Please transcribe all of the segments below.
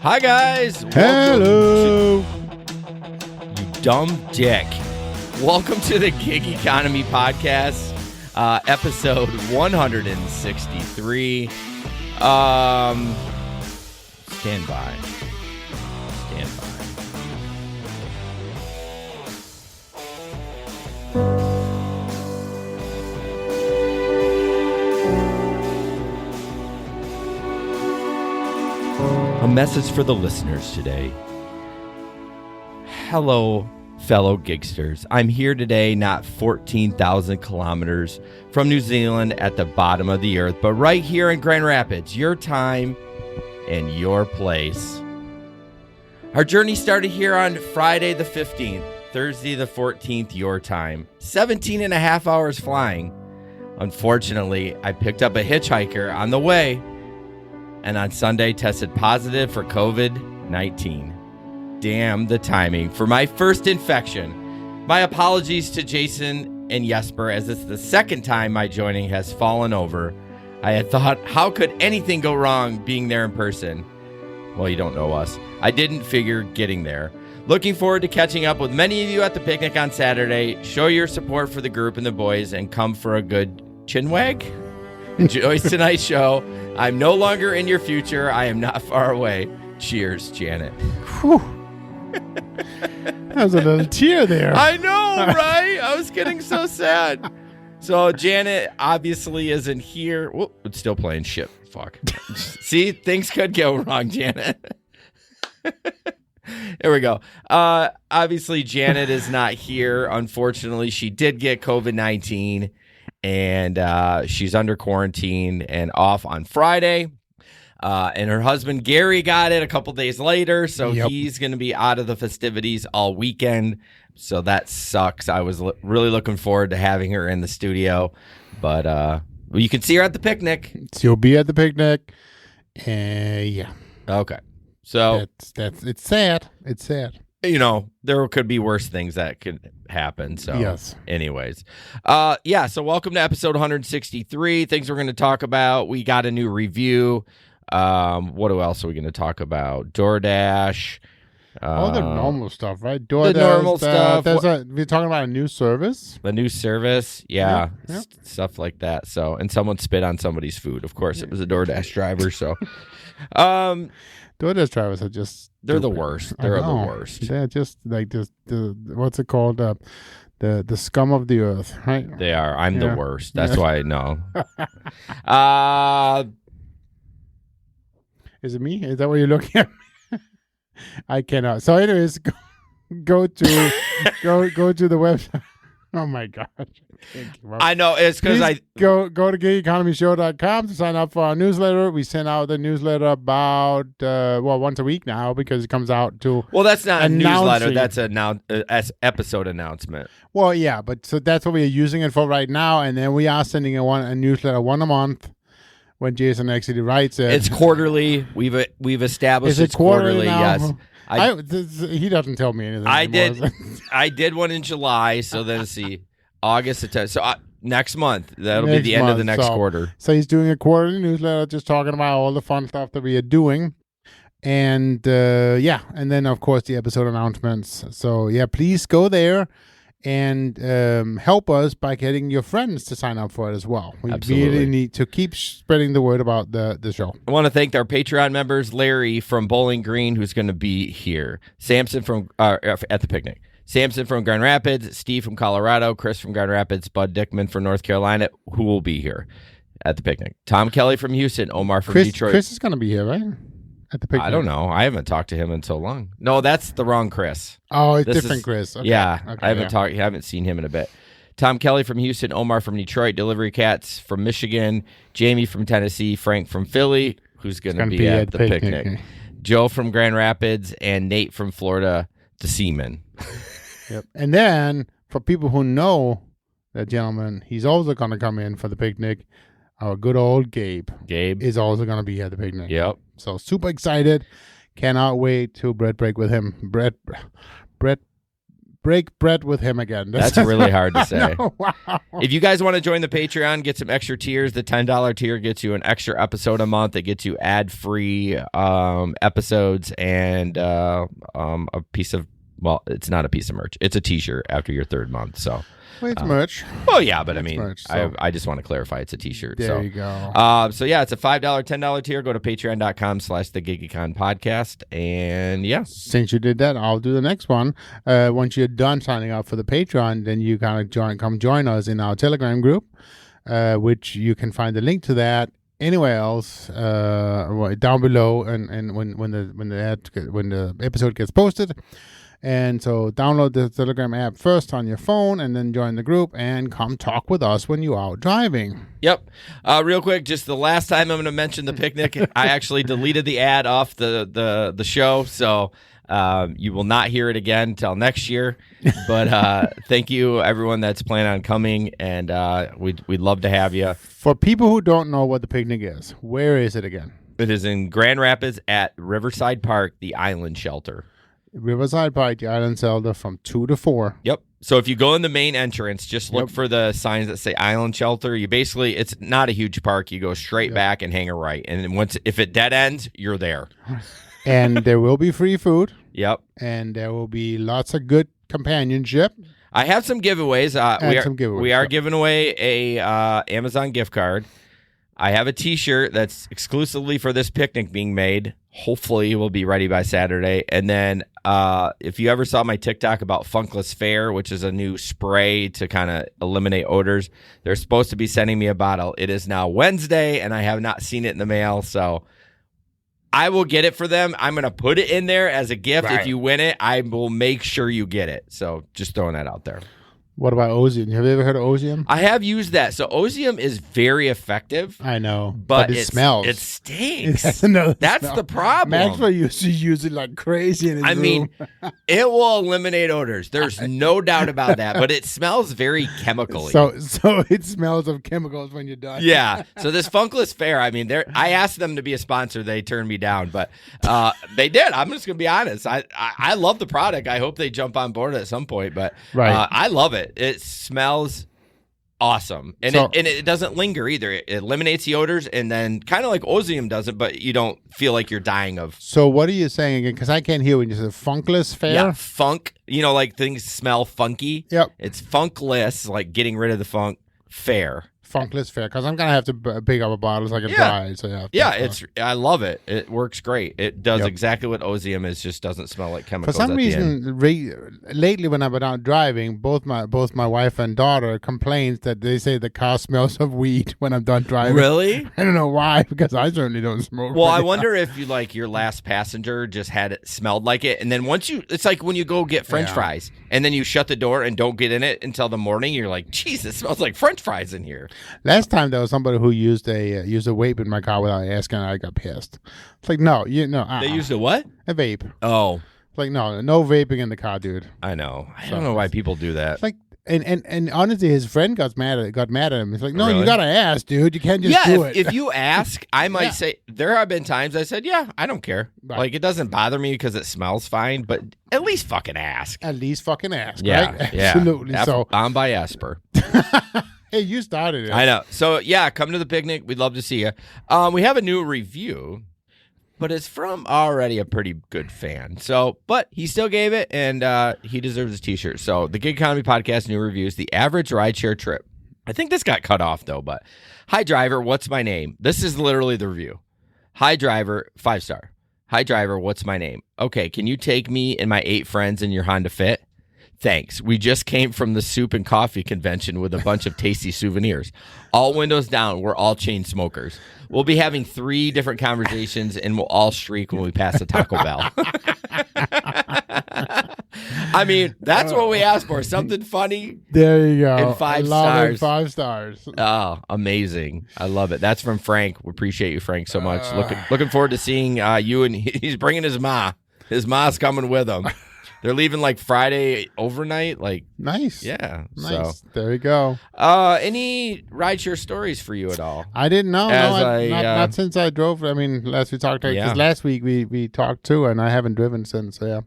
Hi, guys. Hello. You dumb dick. Welcome to the Gig Economy Podcast, episode 163. Stand by. A message for the listeners today. Hello, fellow gigsters. I'm here today, not 14,000 kilometers from New Zealand at the bottom of the earth, but right here in Grand Rapids, your time and your place. Our journey started here on Friday the 15th, Thursday the 14th, your time. 17 and a half hours flying. Unfortunately, I picked up a hitchhiker on the way, and on Sunday tested positive for COVID-19. Damn the timing for my first infection. My apologies to Jason and Jesper, as it's the second time my joining has fallen over. I had thought, how could anything go wrong being there in person? Well, you don't know us. I didn't figure getting there. Looking forward to catching up with many of you at the picnic on Saturday. Show your support for the group and the boys and come for a good chinwag. Enjoy tonight's show. I'm no longer in your future. I am not far away. Cheers, Janet. Whew. That was a little tear there. I know, right? I was getting so sad. So Janet obviously isn't here. Whoop, it's still playing shit. Fuck. See, things could go wrong, Janet. There we go. Obviously, Janet is not here. Unfortunately, she did get COVID-19. And she's under quarantine and off on Friday. And her husband, Gary, got it a couple days later. So he's going to be out of the festivities all weekend. So that sucks. I was really looking forward to having her in the studio. But you can see her at the picnic. She'll be at the picnic. Yeah. Okay. So it's sad. It's sad. You know, there could be worse things that could happen. So, yes. Anyways, so welcome to episode 163. Things we're going to talk about. We got a new review. What else are we going to talk about? DoorDash. All the normal stuff, right? DoorDash. The normal stuff. We're talking about a new service. The new service. Yeah. Stuff like that. So, and someone spit on somebody's food. Of course, it was a DoorDash driver. So, DoorDash drivers are just they're the worst. They're the worst. They're just like the what's it called? The scum of the earth, right? They are. I'm the worst. That's why I know. Is it me? Is that what you're looking at? I cannot. So anyways, go to the website. Oh my gosh. I know, it's because I go to gigeconomyshow.com to sign up for our newsletter. We send out the newsletter about once a week now because it comes out to. Well, that's not a newsletter. That's an episode announcement. Well, yeah, but so that's what we are using it for right now, and then we are sending a newsletter one a month when Jason actually writes it. It's quarterly. We've established it's quarterly. Yes. He doesn't tell me anything. I did one in July, so then let's see, August, September. So next month, that'll be the end of the next quarter. So he's doing a quarterly newsletter, just talking about all the fun stuff that we are doing, and and then of course the episode announcements. So please go there and help us by getting your friends to sign up for it as well. We really need to keep spreading the word about the show. I want to thank our Patreon members, Larry from Bowling Green, who's going to be here, Samson from at the picnic, Samson from Grand Rapids, Steve from Colorado, Chris from Grand Rapids, Bud Dickman from North Carolina, who will be here at the picnic, Tom Kelly from Houston, Omar from Detroit. Chris is going to be here, right? At the picnic. I don't know. I haven't talked to him in so long. No, that's the wrong Chris. Oh, it's different Chris. Okay. Yeah, okay, I haven't seen him in a bit. Tom Kelly from Houston, Omar from Detroit, Delivery Cats from Michigan, Jamie from Tennessee, Frank from Philly, who's going to be at the picnic, Joe from Grand Rapids, and Nate from Florida, the Seaman. Yep. And then for people who know that gentleman, he's also going to come in for the picnic. Our good old Gabe. Gabe is also going to be at the picnic. Yep. So super excited. Cannot wait to bread break with him. Bread break bread with him again. That's really hard to say. Wow. If you guys want to join the Patreon, get some extra tiers. The $10 tier gets you an extra episode a month. It gets you ad-free episodes and a piece of, well, it's not a piece of merch. It's a T-shirt after your third month. So. Well, it's merch. Well, yeah, but I mean, merch, so. I just want to clarify it's a T-shirt. There you go. So yeah, it's a $5, $10 tier. Go to patreon.com/thegigicon podcast. And yeah. Since you did that, I'll do the next one. Once you're done signing up for the Patreon, then you kind of come join us in our Telegram group, which you can find the link to that anywhere else down below, and when the episode gets posted. And so download the Telegram app first on your phone and then join the group and come talk with us when you're out driving. Yep. Real quick, just the last time I'm going to mention the picnic, I actually deleted the ad off the show, so you will not hear it again until next year. But thank you, everyone that's planning on coming, and we'd love to have you. For people who don't know what the picnic is, where is it again? It is in Grand Rapids at Riverside Park, the Island Shelter. Riverside Park, the Island Shelter, from 2 to 4. Yep. So if you go in the main entrance, just look for the signs that say Island Shelter. You basically, it's not a huge park. You go straight back and hang a right. And then if it dead ends, you're there. And there will be free food. Yep. And there will be lots of good companionship. I have some giveaways. We are giving away a Amazon gift card. I have a T-shirt that's exclusively for this picnic being made. Hopefully, it will be ready by Saturday. And then if you ever saw my TikTok about Funkless Fair, which is a new spray to kind of eliminate odors, they're supposed to be sending me a bottle. It is now Wednesday, and I have not seen it in the mail. So I will get it for them. I'm going to put it in there as a gift. Right. If you win it, I will make sure you get it. So just throwing that out there. What about Ozium? Have you ever heard of Ozium? I have used that. So Ozium is very effective. I know. But it smells. It stinks. That's the problem. Maxwell used to use it like crazy in his room. mean, it will eliminate odors. There's no doubt about that. But it smells very chemically. So it smells of chemicals when you're done. Yeah. So this Funkless Fair, I mean, I asked them to be a sponsor. They turned me down. But they did. I'm just going to be honest. I love the product. I hope they jump on board at some point. But I love it. It smells awesome, and it doesn't linger either. It eliminates the odors, and then kind of like Ozium does it, but you don't feel like you're dying of. So what are you saying again? Because I can't hear when you say Funkless Fair. Yeah, funk. Like things smell funky. Yep. It's funkless, like getting rid of the funk. Fair. Funkless Fair, because I'm gonna have to pick up a bottle so I can try it. So I love it. It works great. It does exactly what Ozium is, just doesn't smell like chemicals. For some reason, lately when I've been out driving, both my wife and daughter complains that they say the car smells of weed when I'm done driving. Really? I don't know why, because I certainly don't smoke. Well, I wonder if you your last passenger just had it smelled like it, and then it's like when you go get French fries, and then you shut the door and don't get in it until the morning. You're like, geez, it smells like French fries in here. Last time there was somebody who used a vape in my car without asking, and I got pissed. It's like, no. They used a what? A vape. Oh. It's like, no vaping in the car, dude. I know. I don't know why people do that. It's like, and honestly, his friend got mad at him. It's like, no, really? You gotta ask, dude. You can't just do it. If you ask, I might say, there have been times I said, yeah, I don't care. Right. Like, it doesn't bother me because it smells fine, but at least fucking ask. At least fucking ask, yeah, right? Yeah. Absolutely. So I'm by Esper. Hey, you started it. I know. So, yeah, come to the picnic. We'd love to see you. We have a new review, but it's from already a pretty good fan. But he still gave it, and he deserves his T-shirt. So, the Gig Economy Podcast new reviews, the average rideshare trip. I think this got cut off, though, but hi, driver, what's my name? This is literally the review. Hi, driver, 5-star. Hi, driver, what's my name? Okay, can you take me and my 8 friends in your Honda Fit? Thanks. We just came from the soup and coffee convention with a bunch of tasty souvenirs. All windows down. We're all chain smokers. We'll be having 3 different conversations, and we'll all shriek when we pass a Taco Bell. I mean, that's what we asked for. Something funny. There you go. And 5 stars. 5 stars. Oh, amazing. I love it. That's from Frank. We appreciate you, Frank, so much. Looking forward to seeing you, and he's bringing his ma. His ma's coming with him. They're leaving like Friday overnight. Like nice. Yeah. Nice. So there you go. Any rideshare stories for you at all? I didn't know. Not since I drove. I mean, last we talked. Because last week we talked too, and I haven't driven since. So yeah.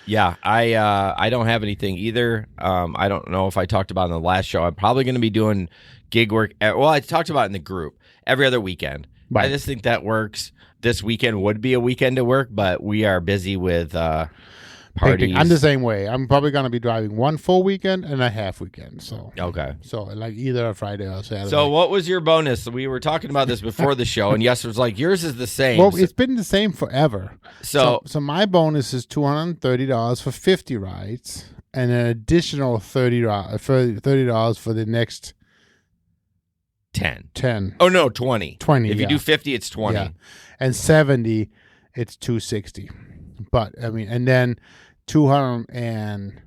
Yeah, I don't have anything either. I don't know if I talked about in the last show. I'm probably going to be doing gig work. Well, I talked about it in the group every other weekend. Right. I just think that works. This weekend would be a weekend to work, but we are busy with parties. I'm the same way. I'm probably going to be driving one full weekend and a half weekend. So Okay. So like either a Friday or Saturday. So what was your bonus? We were talking about this before the show, and Yes was like, yours is the same. Well, it's been the same forever. So my bonus is $230 for 50 rides, and an additional $30 for the next 10. Oh no, 20. 20. If you do 50, it's 20. Yeah. And 70, it's 260. But I mean, and then 200 and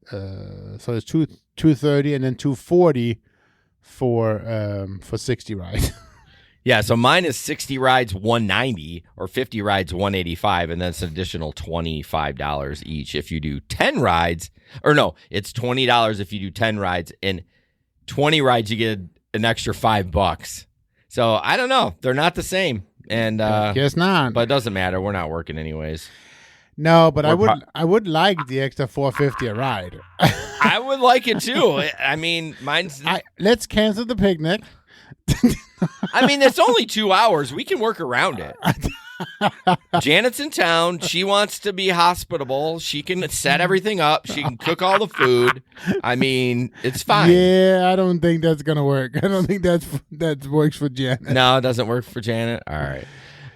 so it's 230, and then 240 for 60 rides. Yeah, so mine is 60 rides, 190, or 50 rides, 185, and that's an additional $25 each if you do 10 rides. Or no, it's $20 if you do 10 rides, and 20 rides you get an extra $5. So I don't know, they're not the same, and Guess not. but it doesn't matter. We're not working anyways. No, but I would like the extra $4.50 a ride. I would like it too. I mean, mine's. Let's cancel the picnic. I mean, it's only 2 hours. We can work around it. Janet's in town. She wants to be hospitable. She can set everything up. She can cook all the food. I mean, it's fine. Yeah, I don't think that's gonna work. I don't think that works for Janet. No, it doesn't work for Janet. All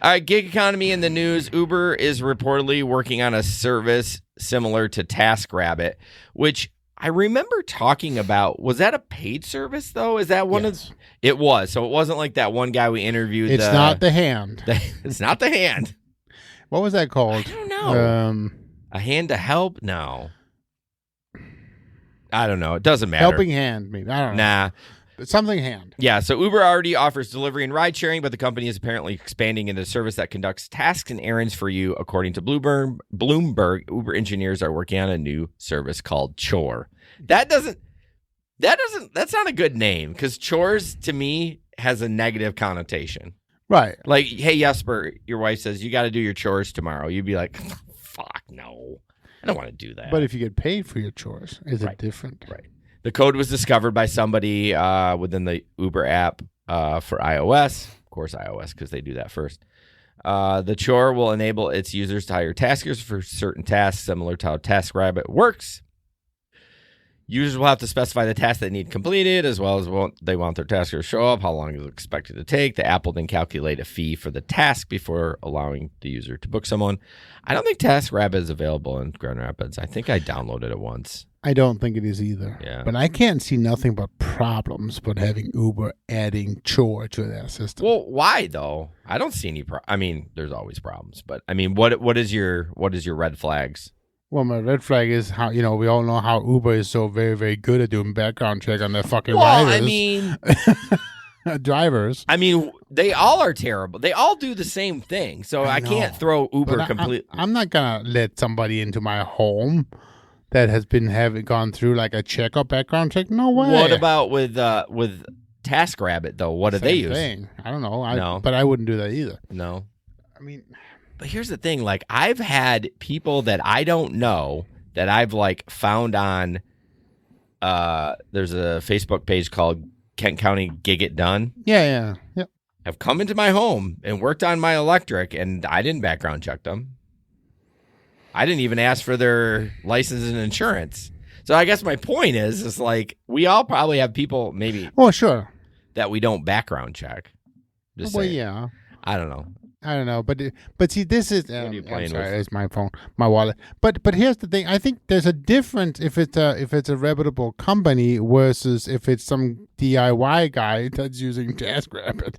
right, gig economy in the news. Uber is reportedly working on a service similar to TaskRabbit, which I remember talking about. Was that a paid service, though? Is that one of... It was. So it wasn't like that one guy we interviewed. It's not the hand. It's not the hand. What was that called? I don't know. A hand to help? No. I don't know. It doesn't matter. Helping hand, maybe. I don't know. Nah. Something hand. Yeah, so Uber already offers delivery and ride sharing, but the company is apparently expanding into a service that conducts tasks and errands for you. According to Bloomberg, Uber engineers are working on a new service called Chore. That's not a good name, because chores to me has a negative connotation. Right. Like, hey, Jesper, your wife says you got to do your chores tomorrow. You'd be like, fuck no. I don't want to do that. But if you get paid for your chores, is it different? Right. The code was discovered by somebody within the Uber app for iOS. Of course, iOS, because they do that first. The Chore will enable its users to hire taskers for certain tasks, similar to how TaskRabbit works. Users will have to specify the tasks they need completed, as well as they want their tasker to show up, how long is it expected to take. The app will then calculate a fee for the task before allowing the user to book someone. I don't think TaskRabbit is available in Grand Rapids. I think I downloaded it once. I don't think it is either. Yeah. But I can't see nothing but problems with having Uber adding Chore to their system. Well, why though? I don't see any. I mean, there's always problems, but I mean, what is your red flags? Well, my red flag is how, we all know how Uber is so very, very good at doing background check on their fucking riders. I mean, drivers. I mean, they all are terrible. They all do the same thing. So I can't throw Uber completely. I'm not gonna let somebody into my home that has been gone through like a check or background check. No way. What about with TaskRabbit though? What do they use? Thing. I don't know. No. But I wouldn't do that either. No. I mean, but here's the thing. Like, I've had people that I don't know that I've like found on. There's a Facebook page called Kent County Gig It Done. Yeah. Have come into my home and worked on my electric, and I didn't background check them. I didn't even ask for their license and insurance. So I guess my point is like, we all probably have people maybe. Oh, sure. That we don't background check. Just saying. Yeah. I don't know. But see, this is. What are you playing with? It's my phone, my wallet. But here's the thing. I think there's a difference if it's a reputable company versus if it's some DIY guy that's using TaskRabbit.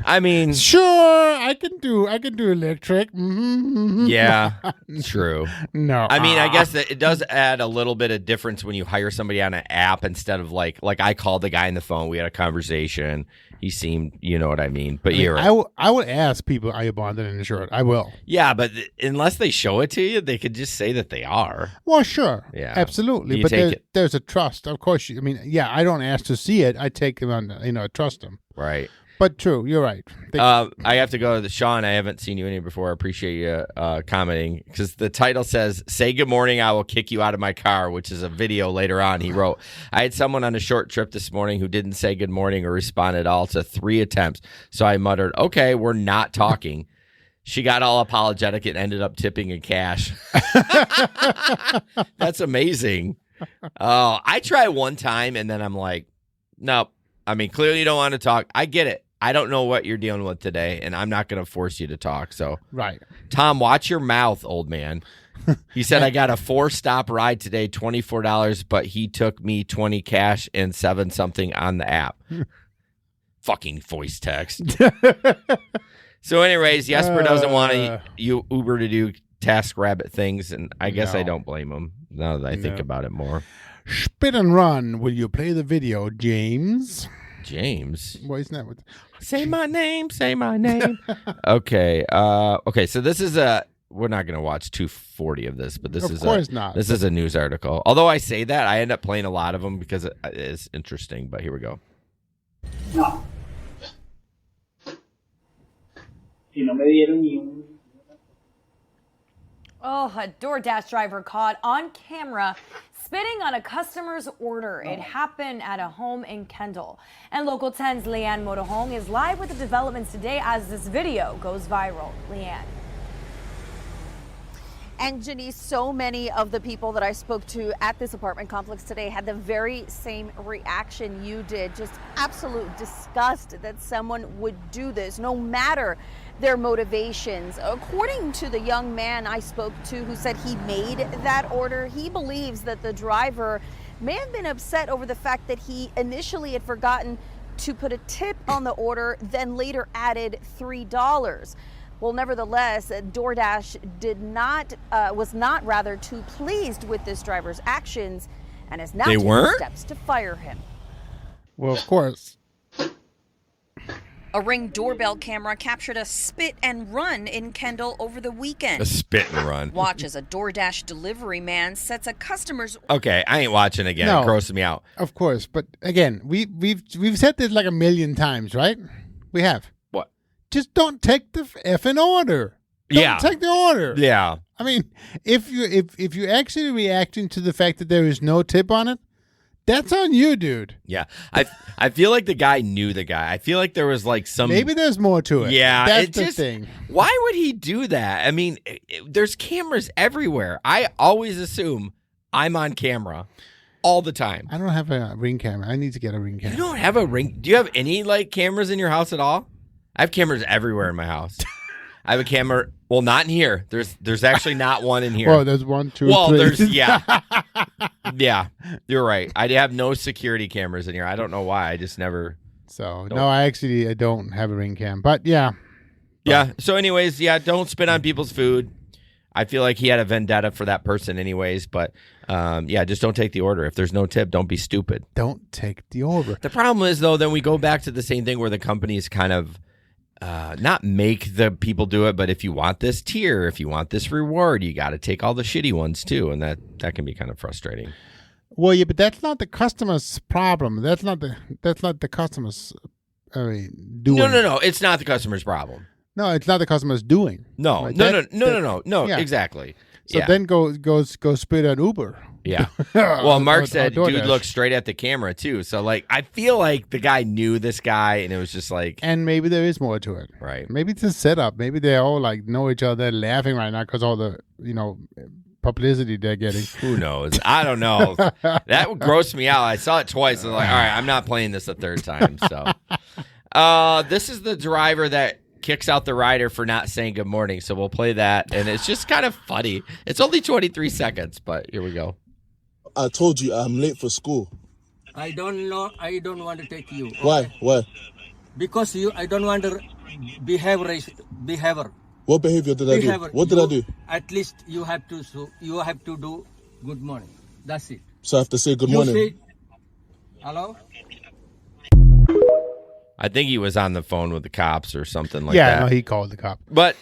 I mean, sure, I can do electric. Mm-hmm. Yeah, true. No, I mean, I guess that it does add a little bit of difference when you hire somebody on an app instead of like I called the guy on the phone. We had a conversation. He seemed, you know what I mean. But you're right. I would ask people, are you bonded and insured? I will. Yeah, but unless they show it to you, they could just say that they are. Well, sure. Yeah, absolutely. But there's a trust, of course. I don't ask to see it. I take them on, trust them. Right. But true, you're right. I have to go to Sean. I haven't seen you in here before. I appreciate you commenting because the title says, "Say good morning, I will kick you out of my car," which is a video later on. He wrote, "I had someone on a short trip this morning who didn't say good morning or respond at all to 3 attempts. So I muttered, okay, we're not talking." She got all apologetic and ended up tipping in cash. That's amazing. I try one time and then I'm like, nope. I mean, clearly you don't want to talk. I get it. I don't know what you're dealing with today, and I'm not going to force you to talk. So, right. Tom, watch your mouth, old man. He said, I got a 4-stop ride today, $24, but he took me 20 cash and 7 something on the app. Fucking voice text. So anyways, Jesper doesn't want you Uber to do TaskRabbit things, and I guess I don't blame him now that I think about it more. Spit and run. Will you play the video, James? James? Well, isn't that what? Say my name. Say my name. Okay. Okay. So this is we're not going to watch 240 of this, but Of course not. This is a news article. Although I say that, I end up playing a lot of them because it is interesting. But here we go. No. Si no me dieron ni un... Oh, a DoorDash driver caught on camera spitting on a customer's order. It happened at a home in Kendall. And Local 10's Leanne Motorhome is live with the developments today as this video goes viral. Leanne. And Janice, so many of the people that I spoke to at this apartment complex today had the very same reaction you did. Just absolute disgust that someone would do this, no matter their motivations. According to the young man I spoke to who said he made that order, he believes that the driver may have been upset over the fact that he initially had forgotten to put a tip on the order, then later added $3. Well, nevertheless, DoorDash was not rather too pleased with this driver's actions and has now taken steps to fire him. Well, of course. A Ring doorbell camera captured a spit and run in Kendall over the weekend. A spit and run. Watch as a DoorDash delivery man sets a customer's... Okay, I ain't watching again. No, it grosses me out. Of course, but again, we've said this like a million times, right? We have. What? Just don't take the effing order. Don't take the order. Yeah. I mean, if you're actually reacting to the fact that there is no tip on it, that's on you, dude. Yeah. I feel like the guy knew the guy. I feel like there was like some... Maybe there's more to it. Yeah. That's the thing. Why would he do that? I mean, there's cameras everywhere. I always assume I'm on camera all the time. I don't have a Ring camera. I need to get a Ring camera. You don't have a Ring... Do you have any like cameras in your house at all? I have cameras everywhere in my house. I have a camera... Well, not in here. There's actually not one in here. Well, there's 1, 2, well, 3. there's yeah, you're right. I have no security cameras in here. I don't know why. I just never. So no, I don't have a Ring cam. But yeah. Yeah. So, anyways, don't spit on people's food. I feel like he had a vendetta for that person, anyways. But just don't take the order. If there's no tip, don't be stupid. Don't take the order. The problem is, though, then we go back to the same thing where the companies kind of. Not make the people do it, but if you want this tier, if you want this reward, you got to take all the shitty ones too, and that can be kind of frustrating. Well, yeah, but that's not the customer's problem. That's not the customer's. Doing. No. It's not the customer's problem. No, it's not the customer's doing. No, right? No. Yeah. Exactly. So then go spit at Uber. Yeah. Well, Mark said, dude looked straight at the camera, too. So, like, I feel like the guy knew this guy, and it was just like... And maybe there is more to it. Right. Maybe it's a setup. Maybe they all, like, know each other. They're laughing right now because all the, publicity they're getting. Who knows? I don't know. That would gross me out. I saw it twice. I was like, all right, I'm not playing this a third time. So, this is the driver that kicks out the rider for not saying good morning. So, we'll play that, and it's just kind of funny. It's only 23 seconds, but here we go. I told you I'm late for school. I don't know. I don't want to take you. Why? Why? Because I don't want to behavior. What behavior did I do? What did I do? At least you have to do good morning. That's it. So I have to say good morning. You say, hello? I think he was on the phone with the cops or something like that. Yeah, no, he called the cop. But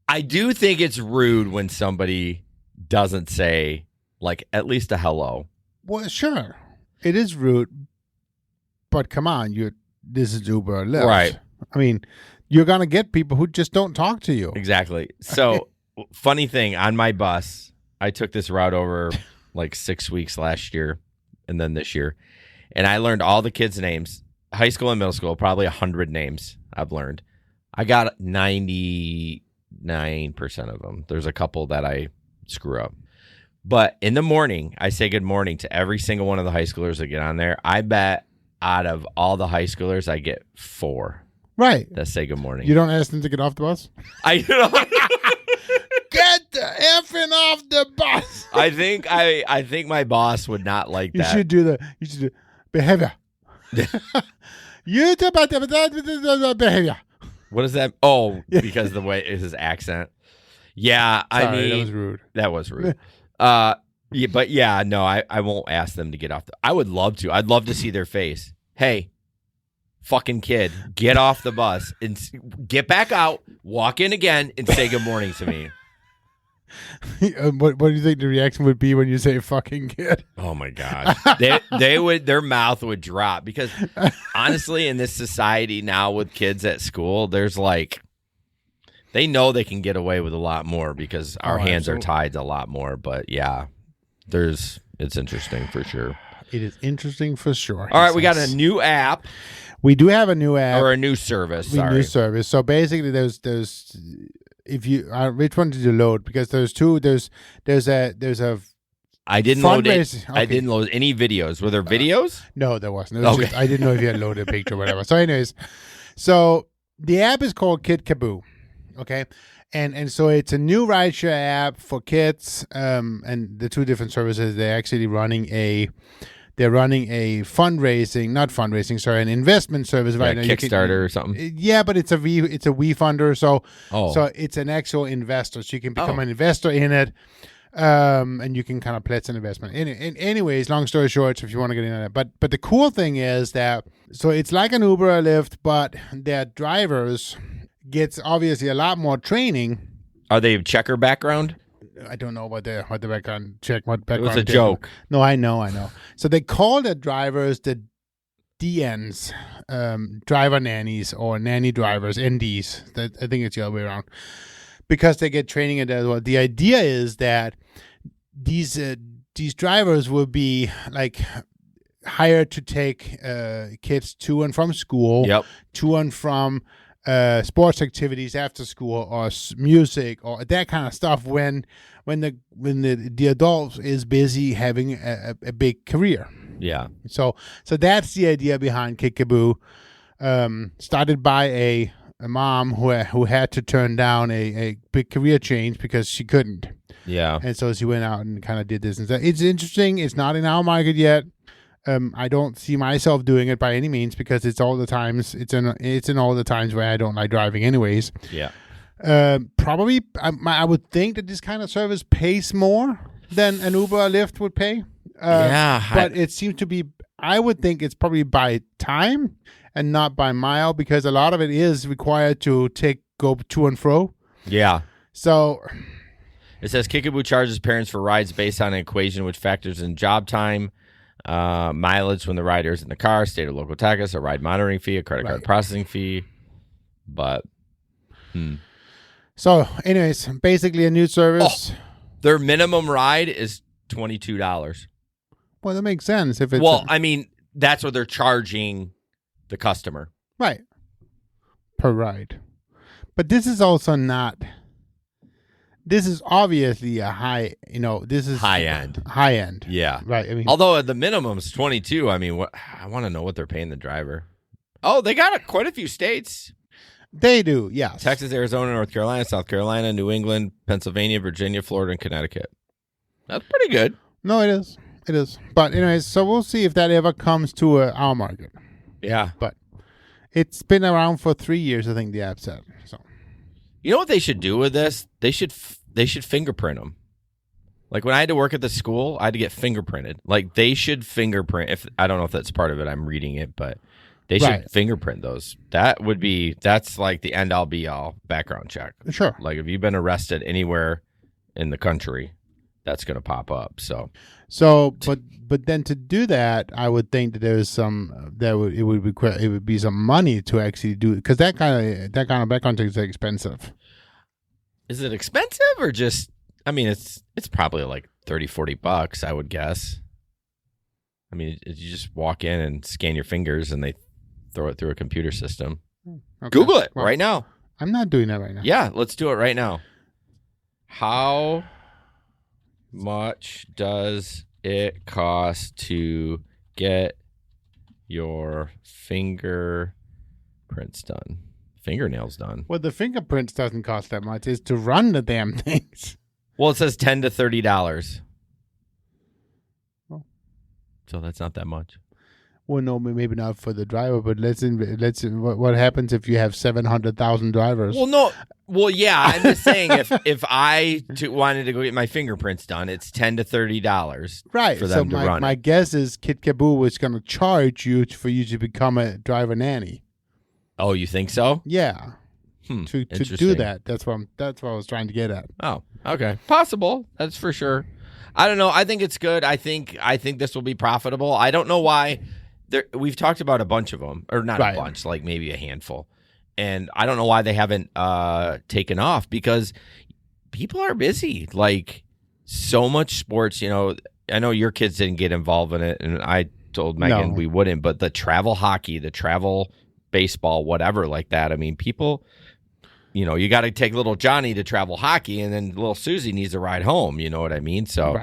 I do think it's rude when somebody doesn't say, like, at least a hello. Well, sure. It is rude. But come on, you're this is Uber or Lyft. Right. I mean, you're going to get people who just don't talk to you. Exactly. So, funny thing, on my bus, I took this route over like 6 weeks last year and then this year. And I learned all the kids' names, high school and middle school, probably 100 names I've learned. I got 99% of them. There's a couple that I screw up. But in the morning, I say good morning to every single one of the high schoolers that get on there. I bet out of all the high schoolers, I get 4 Right. that say good morning. You don't ask them to get off the bus? I Get the effing off the bus. I think my boss would not like You that. should do behavior. You talk about the behavior. What is that? Oh, because the way his accent. Yeah, I Sorry, mean that was rude. That was rude. Yeah, but yeah, no, I won't ask them to get off. I would love to. I'd love to see their face. Hey, fucking kid, get off the bus and get back out, walk in again, and say good morning to me. What do you think the reaction would be when you say "fucking kid"? Oh my god, they would, their mouth would drop because honestly, in this society now with kids at school, there's like they know they can get away with a lot more because our hands are tied a lot more. But yeah, it's interesting for sure. It is interesting for sure. All right, we got a new app. We do have a new app or a new service. A new service. So basically, there's if you which one did you load? Because there's two. There's a. I didn't load it. Okay. I didn't load any videos. Were there videos? No, there wasn't. It was just, I didn't know if you had loaded a picture or whatever. So, anyways, so the app is called Kikaboo. Okay. And so it's a new rideshare app for kids. And the two different services, they're actually running a fundraising, not fundraising, sorry, an investment service right now. Kickstarter or something. Yeah, but it's a WeFunder, so it's an actual investor, so you can become an investor in it, and you can kind of pledge an investment. Anyways, long story short, if you want to get into that, but the cool thing is that so it's like an Uber or Lyft, but their drivers gets obviously a lot more training. Are they checker background? I don't know what the background check. What background? It was a joke. No, I know. So they call the drivers the DNs, driver nannies or nanny drivers, NDs. I think it's the other way around, because they get training at that as well. The idea is that these drivers will be like hired to take kids to and from school, to and from sports activities after school, or music, or that kind of stuff when the adult is busy having a big career. Yeah. So that's the idea behind Kikaboo. Started by a mom who had to turn down a big career change because she couldn't. Yeah. And so she went out and kind of did this and that. It's interesting. It's not in our market yet. I don't see myself doing it by any means because it's all the times. It's in all the times where I don't like driving, anyways. Yeah. Probably, I would think that this kind of service pays more than an Uber or Lyft would pay. But it seems to be. I would think it's probably by time and not by mile, because a lot of it is required to go to and fro. Yeah. So it says Kikaboo charges parents for rides based on an equation which factors in job time, mileage when the rider is in the car, state or local taxes, a ride monitoring fee, a credit card processing fee. But so anyways, basically a new service. Their minimum ride is $22. Well, that makes sense if it's I mean, that's what they're charging the customer. Right. Per ride. But this is also not. This is obviously a high, this is high end. High end. Yeah. Right. I mean, although the minimum is 22. I mean, I want to know what they're paying the driver. Oh, they got quite a few states. They do, yes. Texas, Arizona, North Carolina, South Carolina, New England, Pennsylvania, Virginia, Florida, and Connecticut. That's pretty good. No, it is. It is. But anyways, so we'll see if that ever comes to our market. Yeah. But it's been around for 3 years, I think the app said. So, you know what they should do with this? They should fingerprint them. Like when I had to work at the school, I had to get fingerprinted. Like they should fingerprint. I don't know if that's part of it. I'm reading it, but they should fingerprint those. That's like the end all be all background check. Sure. Like if you've been arrested anywhere in the country, that's going to pop up. So but then to do that, I would think that there's it would be some money to actually do it, because that kind of background check is expensive. Is it expensive or just? I mean, it's probably like $30-$40, I would guess. I mean, you just walk in and scan your fingers, and they throw it through a computer system. Okay. Google it right now. I'm not doing that right now. Yeah, let's do it right now. How much does it cost to get your fingerprints done? Fingernails done. Well, the fingerprints doesn't cost that much. It's to run the damn things. Well, it says $10 to $30. Oh. So that's not that much. Well, no, maybe not for the driver, but what happens if you have 700,000 drivers? Well, no. Well, yeah, I'm just saying if I wanted to go get my fingerprints done, it's $10 to $30 right. for them to run. My guess is Kikaboo was going to charge you for you to become a driver nanny. Oh, you think so? Yeah. To do that. That's what I was trying to get at. Oh, okay. Possible. That's for sure. I don't know. I think it's good. I think this will be profitable. I don't know why. We've talked about a bunch of them, or not a bunch, like maybe a handful. And I don't know why they haven't taken off, because people are busy. Like, so much sports, you know. I know your kids didn't get involved in it, and I told Megan we wouldn't, but the travel hockey, the travel baseball, whatever like that. I mean, people, you know, you got to take little Johnny to travel hockey, and then little Susie needs a ride home. You know what I mean? So,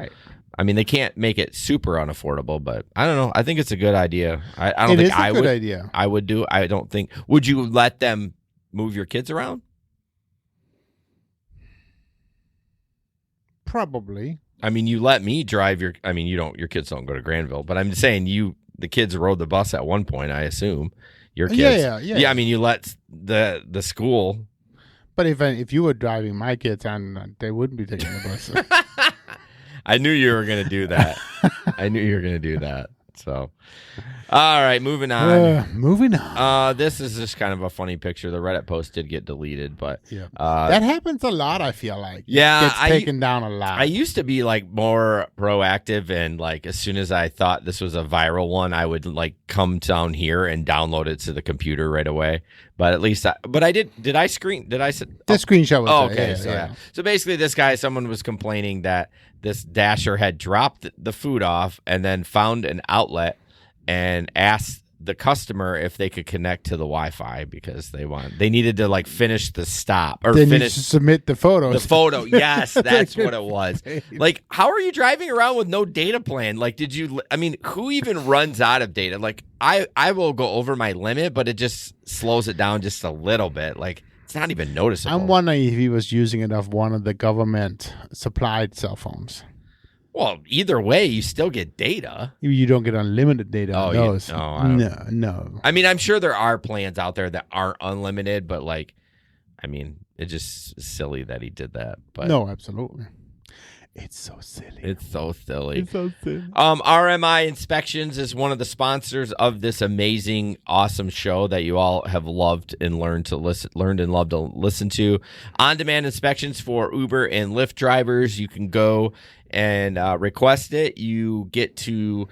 I mean, they can't make it super unaffordable, but I don't know. I think it's a good idea. I don't think I would. Idea. I would do. I don't think. Would you let them move your kids around? Probably. I mean, you let me drive your. I mean, you don't. Your kids don't go to Granville, but I'm just saying the kids rode the bus at one point. I assume your kids. Yeah. I mean, you let the school. But if you were driving my kids, and they wouldn't be taking the bus. I knew you were going to do that. I knew you were going to do that. So, all right, moving on. This is just kind of a funny picture. The Reddit post did get deleted, but that happens a lot. I feel like it gets taken down a lot. I used to be like more proactive, and like as soon as I thought this was a viral one, I would like come down here and download it to the computer right away. But at least, I did. Did I screen? Did I? The screenshot was okay. So basically, someone was complaining that this Dasher had dropped the food off and then found an outlet and asked the customer if they could connect to the Wi-Fi because they needed to like finish the stop or finish to submit the photos. The photo, yes, that's what it was. Like, how are you driving around with no data plan? Like, I mean, who even runs out of data? Like, I will go over my limit, but it just slows it down just a little bit. Like, it's not even noticeable. I'm wondering if he was using it off one of the government supplied cell phones. Well, either way, you still get data. You don't get unlimited data on those. No. I mean, I'm sure there are plans out there that aren't unlimited, but like, I mean, it's just silly that he did that. But no, absolutely. It's so silly. It's so silly. RMI Inspections is one of the sponsors of this amazing, awesome show that you all have loved and learned and loved to listen to. On-demand inspections for Uber and Lyft drivers. You can go and request it. You get to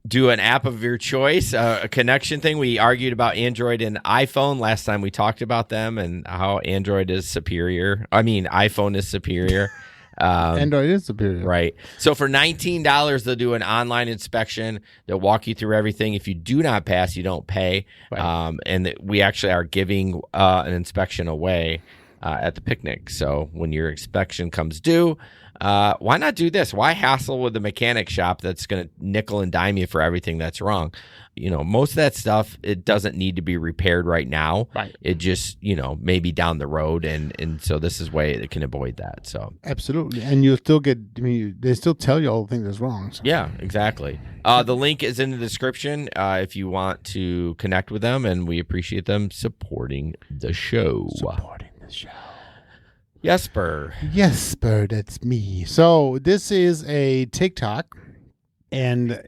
do an app of your choice, a connection thing. We argued about Android and iPhone last time we talked about them and how Android is superior. I mean, iPhone is superior. Android is superior. Right. So for $19, they'll do an online inspection. They'll walk you through everything. If you do not pass, you don't pay. Right. And we actually are giving an inspection away at the picnic. So when your inspection comes due, why not do this? Why hassle with the mechanic shop that's going to nickel and dime you for everything that's wrong? You know, most of that stuff, it doesn't need to be repaired right now. Right. It just, maybe down the road. And so this is way it can avoid that. So absolutely. And you'll still they still tell you all the things that's wrong. So. Yeah, exactly. The link is in the description if you want to connect with them, and we appreciate them supporting the show. Jesper, that's me. So this is a TikTok, and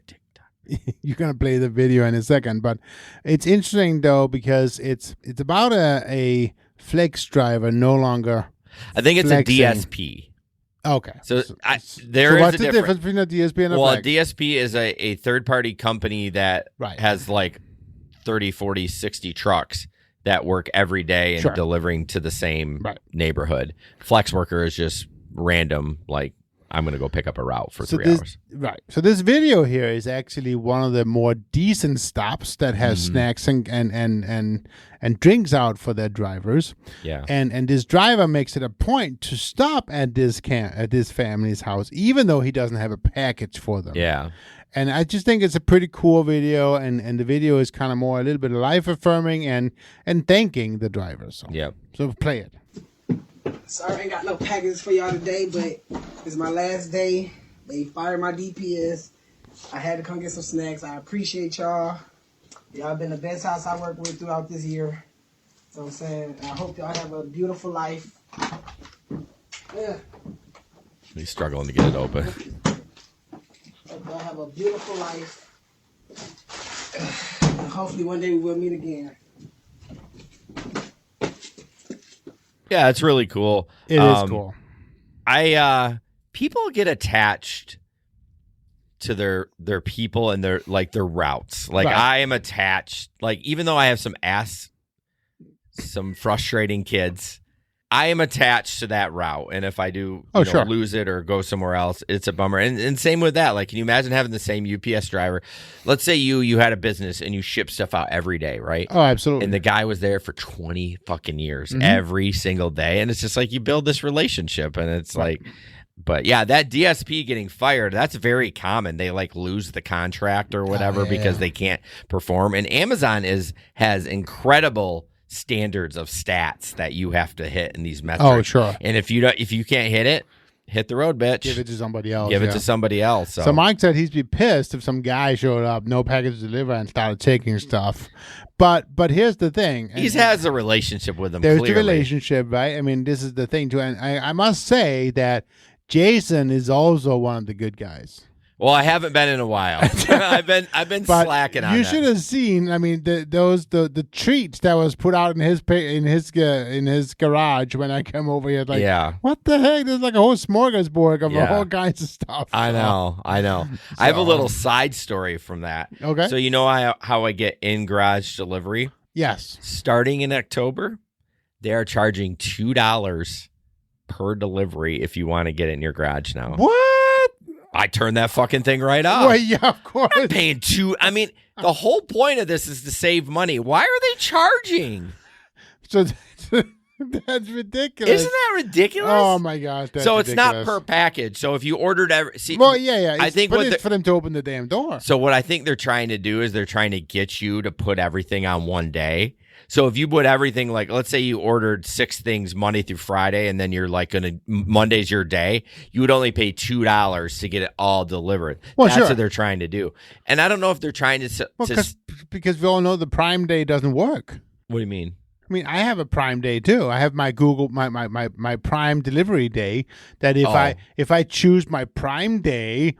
you're going to play the video in a second, but it's interesting though because it's about a flex driver no longer I think it's flexing. a DSP. Okay. So so there is what's a the difference between a DSP and a Well, a flex? DSP is a third-party company that Right. has like 30, 40, 60 trucks that work every day and Sure. delivering to the same Right. neighborhood. Flex worker is just random, like I'm going to go pick up a route for 3 this, hours. Right. So this video here is actually one of the more decent stops that has snacks and drinks out for their drivers. Yeah. And this driver makes it a point to stop at this family's house, even though he doesn't have a package for them. Yeah. And I just think it's a pretty cool video, and the video is kind of more a little bit life affirming and thanking the drivers. Yep. So play it. Sorry, I ain't got no packages for y'all today, but it's my last day. They fired my DPS. I had to come get some snacks. I appreciate y'all. Y'all been the best house I worked with throughout this year. So I'm saying, I hope y'all have a beautiful life. Yeah. He's struggling to get it open. Hope y'all have a beautiful life. And hopefully one day we will meet again. Yeah, it's really cool. It is cool. People get attached to their people and their routes. Like Right. I am attached. Like even though I have some frustrating kids, I am attached to that route. And if I do Sure. lose it or go somewhere else, it's a bummer. And same with that. Like, can you imagine having the same UPS driver? Let's say you had a business and you ship stuff out every day, right? Oh, absolutely. And the guy was there for 20 fucking years, every single day. And it's just like you build this relationship. And it's like, but yeah, that DSP getting fired, that's very common. They like lose the contract or whatever because they can't perform. And Amazon has incredible standards of stats that you have to hit in these metrics. Oh, sure. And if you can't hit it, hit the road, bitch. Give it to somebody else. Give it yeah. to somebody else. So Mike said he'd be pissed if some guy showed up, no package to deliver, and started taking stuff. But here's the thing. He has a relationship with them. There's clearly. the relationship, right? I mean, this is the thing too. And I must say that Jason is also one of the good guys. Well, I haven't been in a while. I've been But slacking on you that. should have seen. I mean, the treats that was put out in his garage when I come over here. Like, Yeah. what the heck? There's like a whole smorgasbord of Yeah. all kinds of stuff. I know. I have a little side story from that. Okay. So you know how I get in-garage delivery? Yes. Starting in October, they are charging $2 per delivery if you want to get it in your garage now. What? I turned that fucking thing right off. Well, yeah, of course. I'm paying I mean, the whole point of this is to save money. Why are they charging? So that's ridiculous. Isn't that ridiculous? Oh my gosh! That's so it's not ridiculous. per package. So if you ordered Well, yeah. I think but what it's for them to open the damn door. So what I think they're trying to do is they're trying to get you to put everything on one day. So if you put everything, like, let's say you ordered 6 things Monday through Friday, and then you're like Monday's your day, you would only pay $2 to get it all delivered. Well, That's sure. what they're trying to do. And I don't know if they're trying to Because we all know the Prime Day doesn't work. what do you mean? I mean, I have a Prime Day too. I have my Google my Prime delivery day. That if I choose my Prime Day,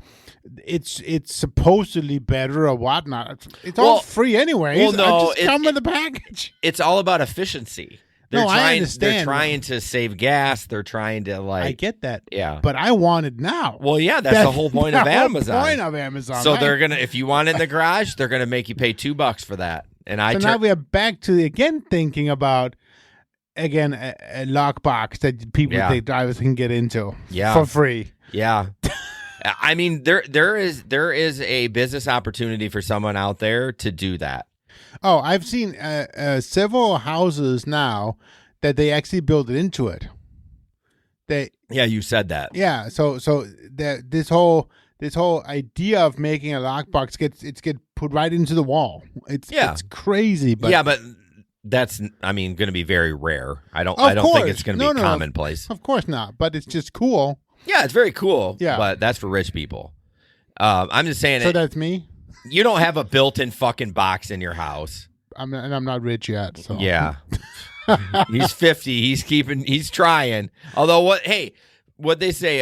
it's supposedly better or whatnot. It's all free anyways. Well, no, I just come with the package. It's all about efficiency. They're No, I trying, understand. They're trying to save gas. They're trying to I get that. Yeah. But I want it now. Well, yeah, that's the whole point of Amazon. The point of Amazon. So right? they're gonna, if you want it in the garage, they're gonna make you pay $2 for that. And So now we are back to again thinking about a lockbox that people think drivers can get into for free. Yeah. I mean, there is a business opportunity for someone out there to do that. Oh, I've seen several houses now that they actually build it into it. Yeah, you said that. Yeah, so this whole idea of making a lockbox gets put right into the wall. It's crazy, but but that's going to be very rare. I don't Of think course. it's going to be commonplace. Of course not, but it's just cool. Yeah, it's very cool. Yeah. But that's for rich people. I'm just saying. So that's me. You don't have a built-in fucking box in your house. I'm not rich yet. So Yeah. He's 50. He's trying. Although what they say,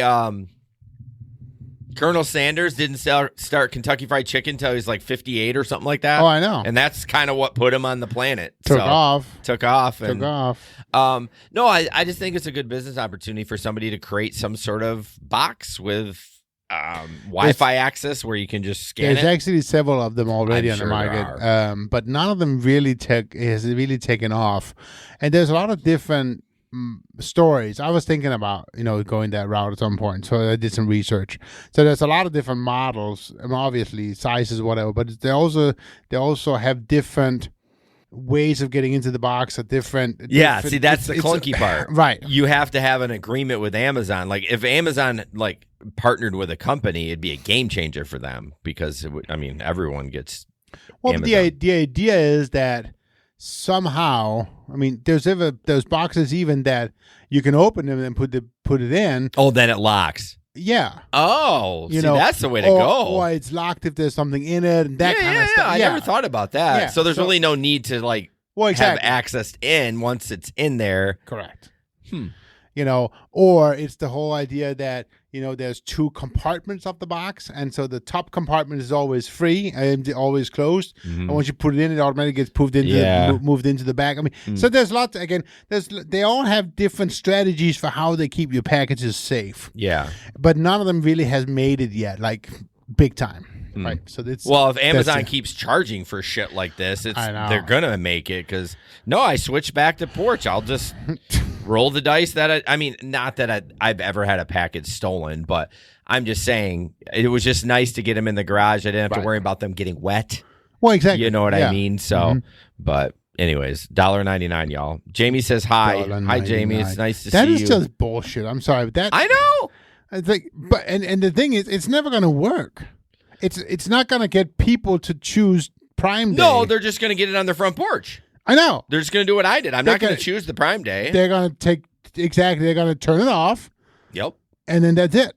Colonel Sanders didn't start Kentucky Fried Chicken until he was like 58 or something like that. Oh, I know. And that's kind of what put him on the planet. Took off. No, I just think it's a good business opportunity for somebody to create some sort of box with Wi-Fi access where you can just scan There's actually several of them already on the market, but none of them has really taken off. And there's a lot of different stories. I was thinking about going that route at some point, so I did some research. So there's a lot of different models, and obviously sizes, whatever. But they also have different ways of getting into the box. See, that's the clunky part, right? You have to have an agreement with Amazon. Like if Amazon partnered with a company, it'd be a game changer for them because everyone gets. Well, Amazon. the idea is that somehow, there's boxes even that you can open them and put it in. Oh, then it locks. Yeah. Oh, that's the way to go. Or it's locked if there's something in it and that kind of stuff. I never thought about that. Yeah. So there's really no need to have access in once it's in there. Correct. Or it's the whole idea that there's two compartments of the box, and so the top compartment is always free and always closed. Mm-hmm. And once you put it in, it automatically gets moved into the back. So there's lots. Again, they all have different strategies for how they keep your packages safe. Yeah, but none of them really has made it yet, like big time. Right. So if Amazon keeps charging for shit like this, they're gonna make it because I switched back to porch. I'll just roll the dice that not that I've ever had a package stolen, but I'm just saying it was just nice to get them in the garage. I didn't have to worry about them getting wet. Well, exactly. You know what I mean? So, but anyways, $1.99, y'all. Jamie says hi. Hi, Jamie. It's nice to see you. That is just bullshit. I'm sorry, but that I know. I think, but and the thing is, it's never gonna work. It's not going to get people to choose Prime Day. No, they're just going to get it on their front porch. I know. They're just going to do what I did. I'm not going to choose the Prime Day. They're going to they're going to turn it off. Yep. And then that's it.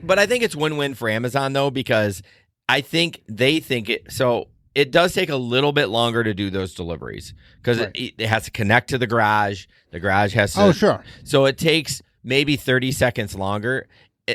But I think it's win-win for Amazon though, because I think they think it. So it does take a little bit longer to do those deliveries because it has to connect to the garage. The garage has to. Oh, sure. So it takes maybe 30 seconds longer.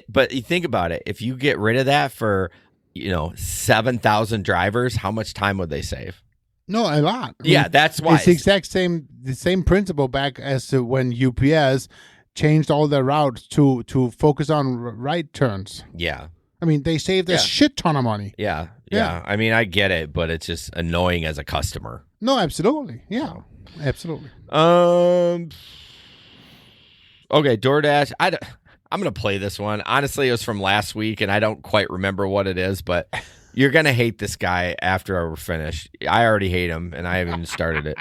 But you think about it. If you get rid of that for 7,000 drivers, how much time would they save? No, a lot. Yeah, that's why. It's the same principle back as to when UPS changed all their routes to focus on right turns. Yeah. They saved a shit ton of money. Yeah. I get it, but it's just annoying as a customer. No, absolutely. Yeah, absolutely. Okay, DoorDash. I'm going to play this one. Honestly, it was from last week, and I don't quite remember what it is, but you're going to hate this guy after we're finished. I already hate him, and I haven't even started it.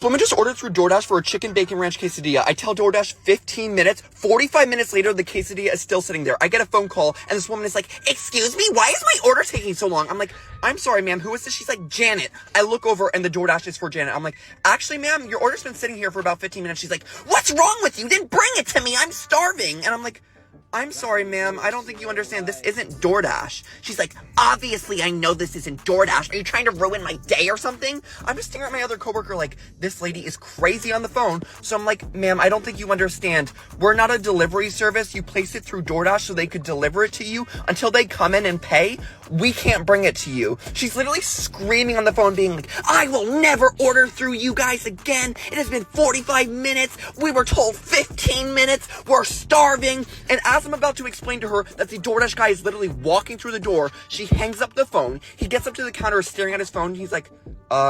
Someone just ordered through DoorDash for a chicken bacon ranch quesadilla. I tell DoorDash 15 minutes. 45 minutes later, the quesadilla is still sitting there. I get a phone call, and this woman is like, "Excuse me, why is my order taking so long?" I'm like, "I'm sorry, ma'am, who is this?" She's like, "Janet." I look over, and the DoorDash is for Janet. I'm like, "Actually, ma'am, your order's been sitting here for about 15 minutes. She's like, "What's wrong with you? Then bring it to me. I'm starving." And I'm like, "I'm sorry, ma'am. I don't think you understand. This isn't DoorDash." She's like, "Obviously, I know this isn't DoorDash. Are you trying to ruin my day or something?" I'm just staring at my other coworker like, this lady is crazy on the phone. So I'm like, "Ma'am, I don't think you understand. We're not a delivery service. You place it through DoorDash so they could deliver it to you. Until they come in and pay, we can't bring it to you." She's literally screaming on the phone being like, "I will never order through you guys again. It has been 45 minutes. We were told 15 minutes. We're starving." And as I'm about to explain to her that the DoorDash guy is literally walking through the door, she hangs up the phone. He gets up to the counter, staring at his phone. He's like,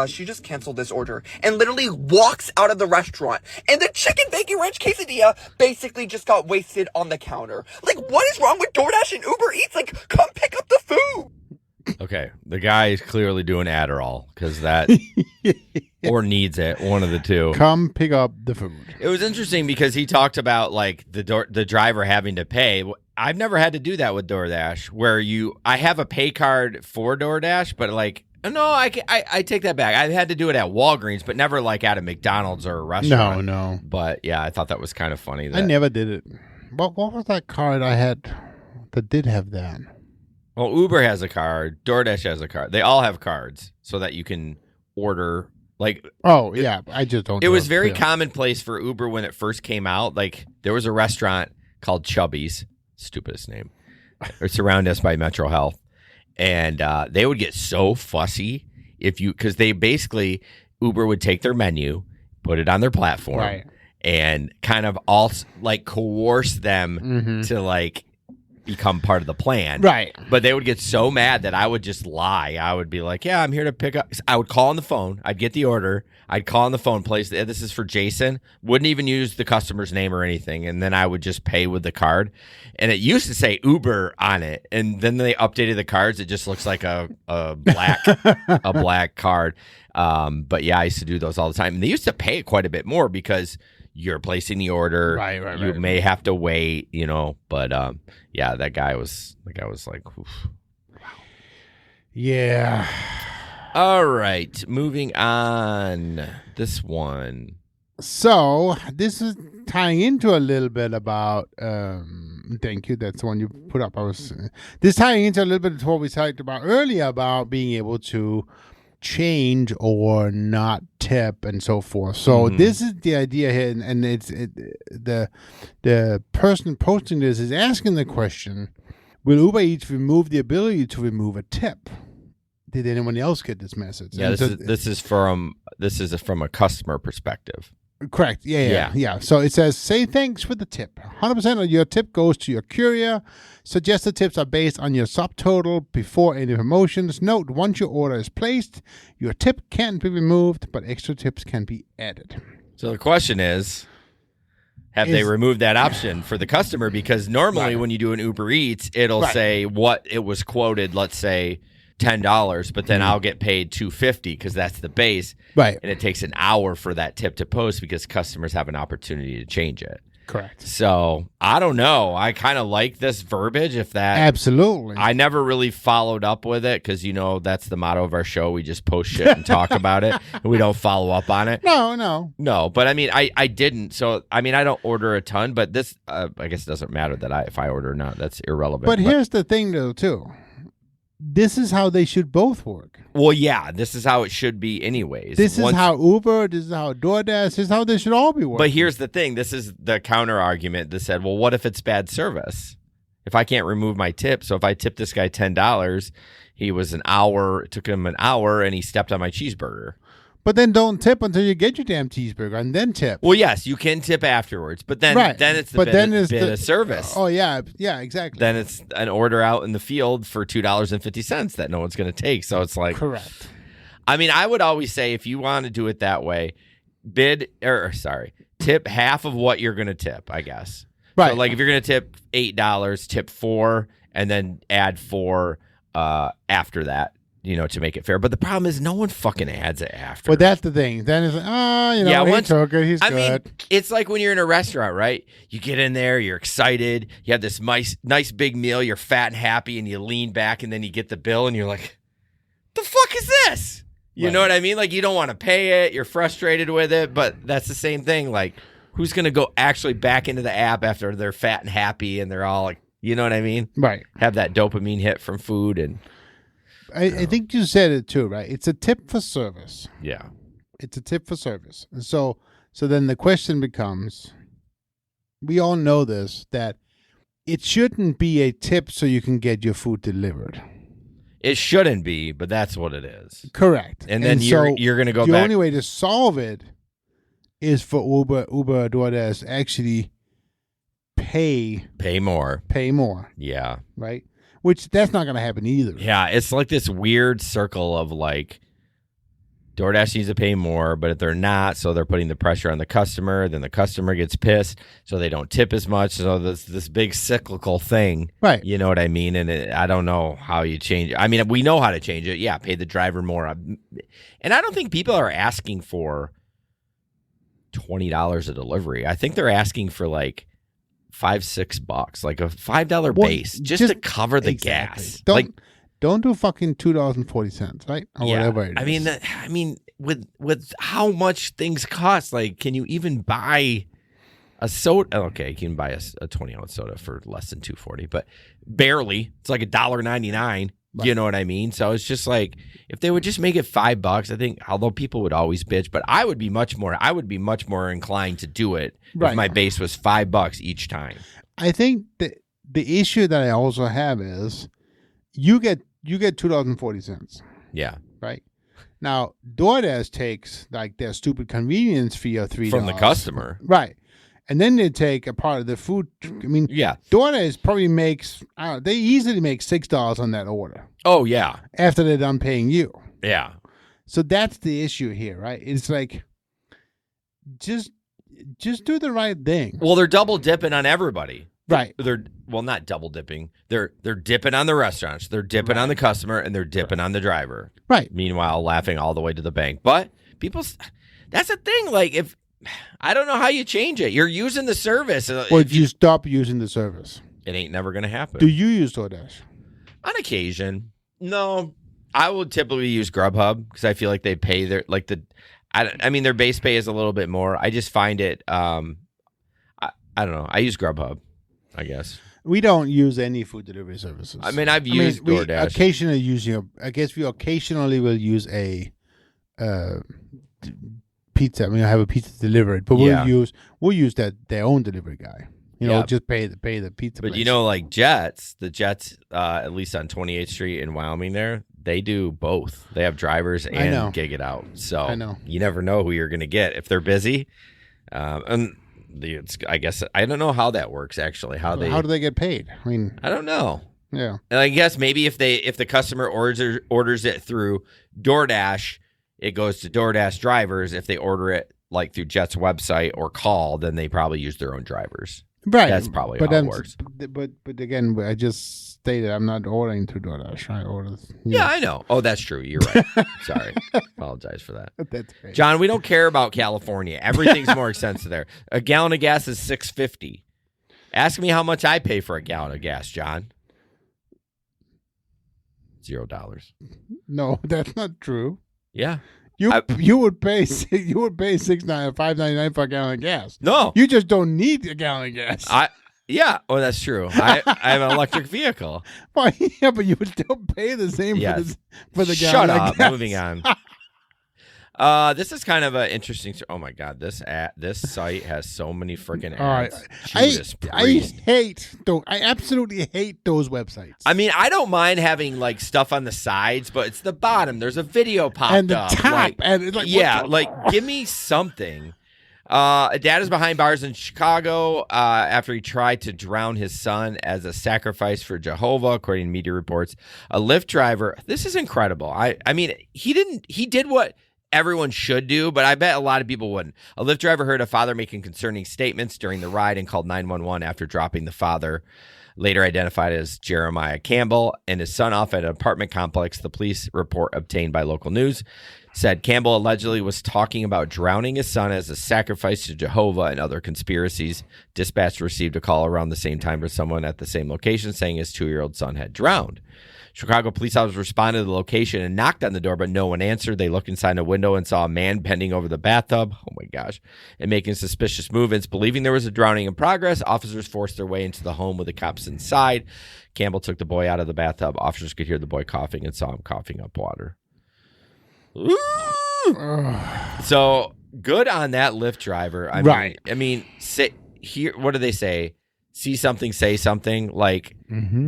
she just canceled this order," and literally walks out of the restaurant. And the chicken bacon ranch quesadilla basically just got wasted on the counter. Like, what is wrong with DoorDash and Uber Eats? Like, come pick up the food. Okay, the guy is clearly doing Adderall because that or needs it, one of the two. Come pick up the food. It was interesting because he talked about like the driver having to pay. I've never had to do that with DoorDash, where I have a pay card for DoorDash, but like no, I take that back. I've had to do it at Walgreens, but never like at a McDonald's or a restaurant. No. But yeah, I thought that was kind of funny. I never did it. What was that card I had that did have that? Well, Uber has a card. DoorDash has a card. They all have cards so that you can order. Like, oh yeah, I just don't. It was very commonplace for Uber when it first came out. Like, there was a restaurant called Chubby's, stupidest name, or surround us by Metro Health. And they would get so fussy because they basically, Uber would take their menu, put it on their platform, Right. and kind of also like coerce them to like become part of the plan. Right. But they would get so mad that I would just lie. I would be like, yeah, I'm here to pick up. I would call on the phone. I'd get the order. I'd call on the phone, place. This is for Jason. Wouldn't even use the customer's name or anything. And then I would just pay with the card. And it used to say Uber on it. And then they updated the cards. It just looks like a black card. But yeah, I used to do those all the time. And they used to pay quite a bit more because you're placing the order. Right. You may have to wait, but yeah, that guy was like, oof. Yeah. All right, moving on. This one. So this is tying into a little bit about. Thank you. That's the one you put up. This tying into a little bit of what we talked about earlier about being able to change or not tip and so forth. So this is the idea here, and the person posting this is asking the question: will Uber Eats remove the ability to remove a tip? Did anyone else get this message? Yeah, this is from a customer perspective. Correct. Yeah. So it says, say thanks for the tip. 100% of your tip goes to your courier. Suggested tips are based on your subtotal before any promotions. Note, once your order is placed, your tip can't be removed, but extra tips can be added. So the question is, have they removed that option for the customer? Because normally when you do an Uber Eats, it'll say what it was quoted, let's say $10, but then I'll get paid $2.50 because that's the base. Right. And it takes an hour for that tip to post because customers have an opportunity to change it. Correct. So I don't know. I kind of like this verbiage. Absolutely. I never really followed up with it because, that's the motto of our show. We just post shit and talk about it. And we don't follow up on it. No. But I mean, I didn't. So, I mean, I don't order a ton, but this, I guess it doesn't matter that if I order or not. That's irrelevant. But here's the thing, though, too. This is how they should both work. Well, yeah, this is how it should be anyways. This is how Uber, this is how DoorDash, this is how they should all be working. But here's the thing. This is the counter argument that said, well, what if it's bad service? If I can't remove my tip, so if I tip this guy $10, it took him an hour, and he stepped on my cheeseburger. But then don't tip until you get your damn cheeseburger, and then tip. Well, yes, you can tip afterwards, but then it's the bit of service. Oh, yeah, exactly. Then it's an order out in the field for $2.50 that no one's going to take. So it's like, correct. I mean, I would always say if you want to do it that way, tip half of what you're going to tip, I guess. Right. So like if you're going to tip $8, tip $4, and then add $4 after that. To make it fair. But the problem is no one fucking adds it after. Well, that's the thing. Then it's like, he took it. He's good. Mean, it's like when you're in a restaurant, right? You get in there, you're excited. You have this nice big meal. You're fat and happy, and you lean back, and then you get the bill, and you're like, the fuck is this? You know what I mean? Like, you don't want to pay it. You're frustrated with it. But that's the same thing. Like, who's going to go actually back into the app after they're fat and happy, and they're all like, you know what I mean? Right. Have that dopamine hit from food and... I think you said it too, right? It's a tip for service. Yeah. It's a tip for service. And so then the question becomes, we all know this, that it shouldn't be a tip so you can get your food delivered. It shouldn't be, but that's what it is. Correct. And then you're going to go back. The only way to solve it is for Uber DoorDash actually pay more. Yeah. Right? Which that's not going to happen either. Yeah, it's like this weird circle of like DoorDash needs to pay more, but if they're not, so they're putting the pressure on the customer, then the customer gets pissed, so they don't tip as much. So this big cyclical thing. Right. You know what I mean? And I don't know how you change it. I mean, we know how to change it. Yeah, pay the driver more. And I don't think people are asking for $20 a delivery. I think they're asking for like $5-6, like a $5 base, just to cover the gas. Don't do fucking $2.40, right? Or whatever it is. I mean, with how much things cost, like, can you even buy a soda? Okay, you can buy a 20-ounce soda for less than $2.40, but barely. It's like $1.99. Right. You know what I mean? So it's just like, if they would just make it $5, I think, although people would always bitch, but I would be much more inclined to do it if my base was $5 each time. I think that the issue that I also have is you get $2.40. Yeah. Right. Now, DoorDash takes like their stupid convenience fee of $3 From the customer. Right. And then they take a part of the food. I mean, Yeah. DoorDash probably makes, they easily make $6 on that order Oh, yeah. after they're done paying you. Yeah. So that's the issue here, right? It's like, just do the right thing. Well, they're double dipping on everybody. Right. They're not double dipping. They're dipping on the restaurants. They're dipping on the customer, and they're dipping on the driver. Right. Meanwhile, laughing all the way to the bank. But that's the thing. Like, if I don't know how you change it. You're using the service. Or you stop using the service. It ain't never gonna happen. Do you use DoorDash? On occasion, no. I would typically use Grubhub because I feel like they pay their I mean, their base pay is a little bit more. I just find it. I don't know. I use Grubhub, I guess. We don't use any food delivery services. I mean, I've used we DoorDash. occasionally use I guess we occasionally will use a pizza. I mean, I have a pizza delivered, but we'll use their own delivery guy. Just pay the pizza. But place. like the Jets, at least on 28th Street in Wyoming, they do both. They have drivers and gig it out. So I know. You never know who you're going to get if they're busy. I guess I don't know how that works actually. How do they get paid? I mean, I don't know. Yeah, and I guess maybe if the customer orders it through DoorDash, it goes to DoorDash drivers. If they order it like through Jet's website or call, then they probably use their own drivers. Right. That's probably how it works. But again, I just stated I'm not ordering through DoorDash. I order. Yeah, I know. Oh, that's true. You're right. Sorry. Apologize for that. That's great. John, we don't care about California. Everything's more expensive there. A gallon of gas is $6.50. Ask me how much I pay for a gallon of gas, John. $0. No, that's not true. Yeah. You would pay $5.99 for a gallon of gas. No, you just don't need a gallon of gas. Yeah, oh, that's true. I have an electric vehicle. Well, yeah, but you would still pay the same for the gallon of gas. Shut up. Moving on. This is kind of an interesting. Oh my God, this site has so many freaking ads. I absolutely hate those websites. I mean, I don't mind having like stuff on the sides, but it's the bottom. There's a video popped and the up. top, give me something. A dad is behind bars in Chicago after he tried to drown his son as a sacrifice for Jehovah, according to media reports. A Lyft driver. This is incredible. I mean, he did what everyone should do, but I bet a lot of people wouldn't. A Lyft driver heard a father making concerning statements during the ride and called 911 after dropping the father, later identified as Jeremiah Campbell, and his son off at an apartment complex. The police report obtained by local news said Campbell allegedly was talking about drowning his son as a sacrifice to Jehovah and other conspiracies. Dispatch received a call around the same time from someone at the same location saying his 2-year-old son had drowned. Chicago police officers responded to the location and knocked on the door, but no one answered. They looked inside a window and saw a man bending over the bathtub, oh my gosh, and making suspicious movements. Believing there was a drowning in progress, officers forced their way into the home with the cops inside. Campbell took the boy out of the bathtub. Officers could hear the boy coughing and saw him coughing up water. So good on that Lyft driver. I mean, sit here. What do they say? See something, say something. Like,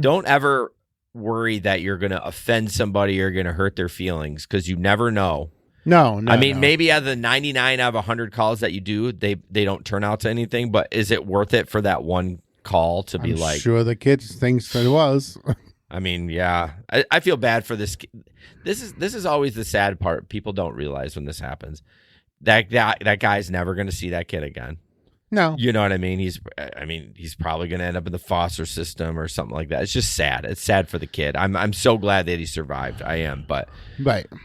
don't ever worry that you're going to offend somebody or going to hurt their feelings because you never know. No. I mean, maybe out of the 99 out of 100 calls that you do, they don't turn out to anything. But is it worth it for that one call to be like? Sure, the kid thinks it was. I mean, yeah, I feel bad for this. This is always the sad part. People don't realize when this happens. That guy's never going to see that kid again. No, you know what I mean. He's probably going to end up in the foster system or something like that. It's just sad. It's sad for the kid. I'm so glad that he survived. I am, but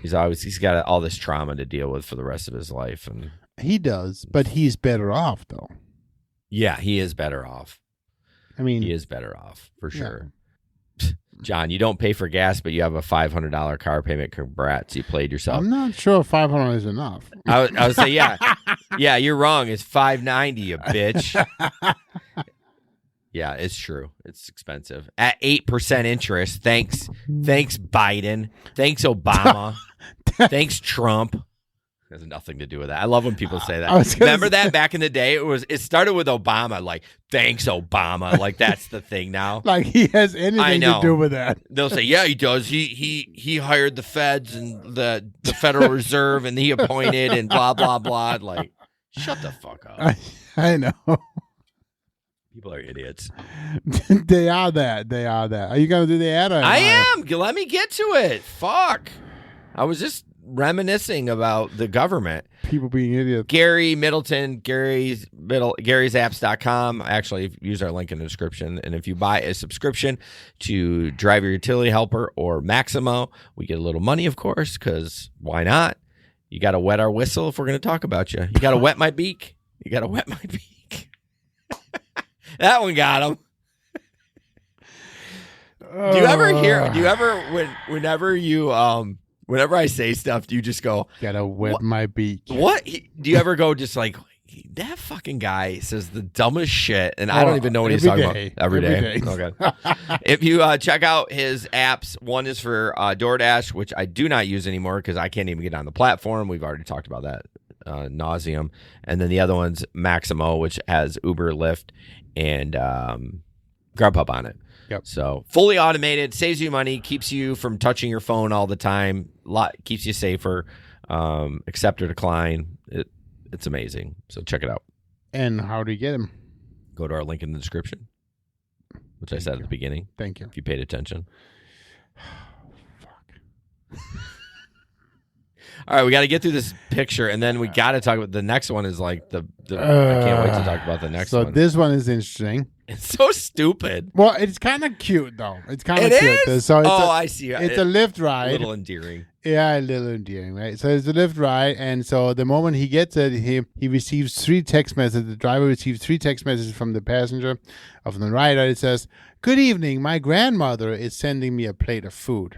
he's got all this trauma to deal with for the rest of his life, and he does. But he's better off, though. Yeah, he is better off. I mean, he is better off for sure. John, you don't pay for gas, but you have a $500 car payment. Congrats, you played yourself. I'm not sure $500 is enough. I would say, yeah, you're wrong. It's $590, you bitch. Yeah, it's true. It's expensive at 8% interest. Thanks, Biden. Thanks, Obama. Thanks, Trump. It has nothing to do with that. I love when people say that. Remember that back in the day? It started with Obama. Like, thanks, Obama. Like, that's the thing now. Like he has anything to do with that. They'll say, yeah, he does. He hired the feds and the Federal Reserve, and he appointed and blah blah blah. Like, shut the fuck up. I know. People are idiots. They are that. Are you gonna do the ad? I am. Let me get to it. Fuck. I was just reminiscing about the government. People being idiots. Gary Middleton, Gary'sApps.com. Actually, use our link in the description. And if you buy a subscription to Driver Utility Helper or Maximo, we get a little money, of course, because why not? You got to wet our whistle if we're going to talk about you. You got to wet my beak. That one got him. Do you ever whenever I say stuff, do you just go, gotta wet my beak? What? Do you ever go just like, that fucking guy says the dumbest shit, and I don't even know what he's talking about. Every day. Okay. If you check out his apps, one is for DoorDash, which I do not use anymore because I can't even get on the platform. We've already talked about that nauseum. And then the other one's Maximo, which has Uber, Lyft, and Grubhub on it. Yep. So fully automated, saves you money, keeps you from touching your phone all the time, keeps you safer, accept or decline. It's amazing. So check it out. And how do you get him? Go to our link in the description, which I said at the beginning. Thank you. If you paid attention. Fuck. All right, we got to get through this picture, and then we got to talk about the next one. Is like I can't wait to talk about the next one. So this one is interesting. It's so stupid. Well, it's kind of cute though. It's kind of cute. Is? So I see. It's a Lyft ride. A little endearing. Yeah, a little endearing, right? So it's a Lyft ride, and so the moment he gets it, he receives 3 text messages. The driver receives 3 text messages from the passenger, from the rider. It says, "Good evening. My grandmother is sending me a plate of food.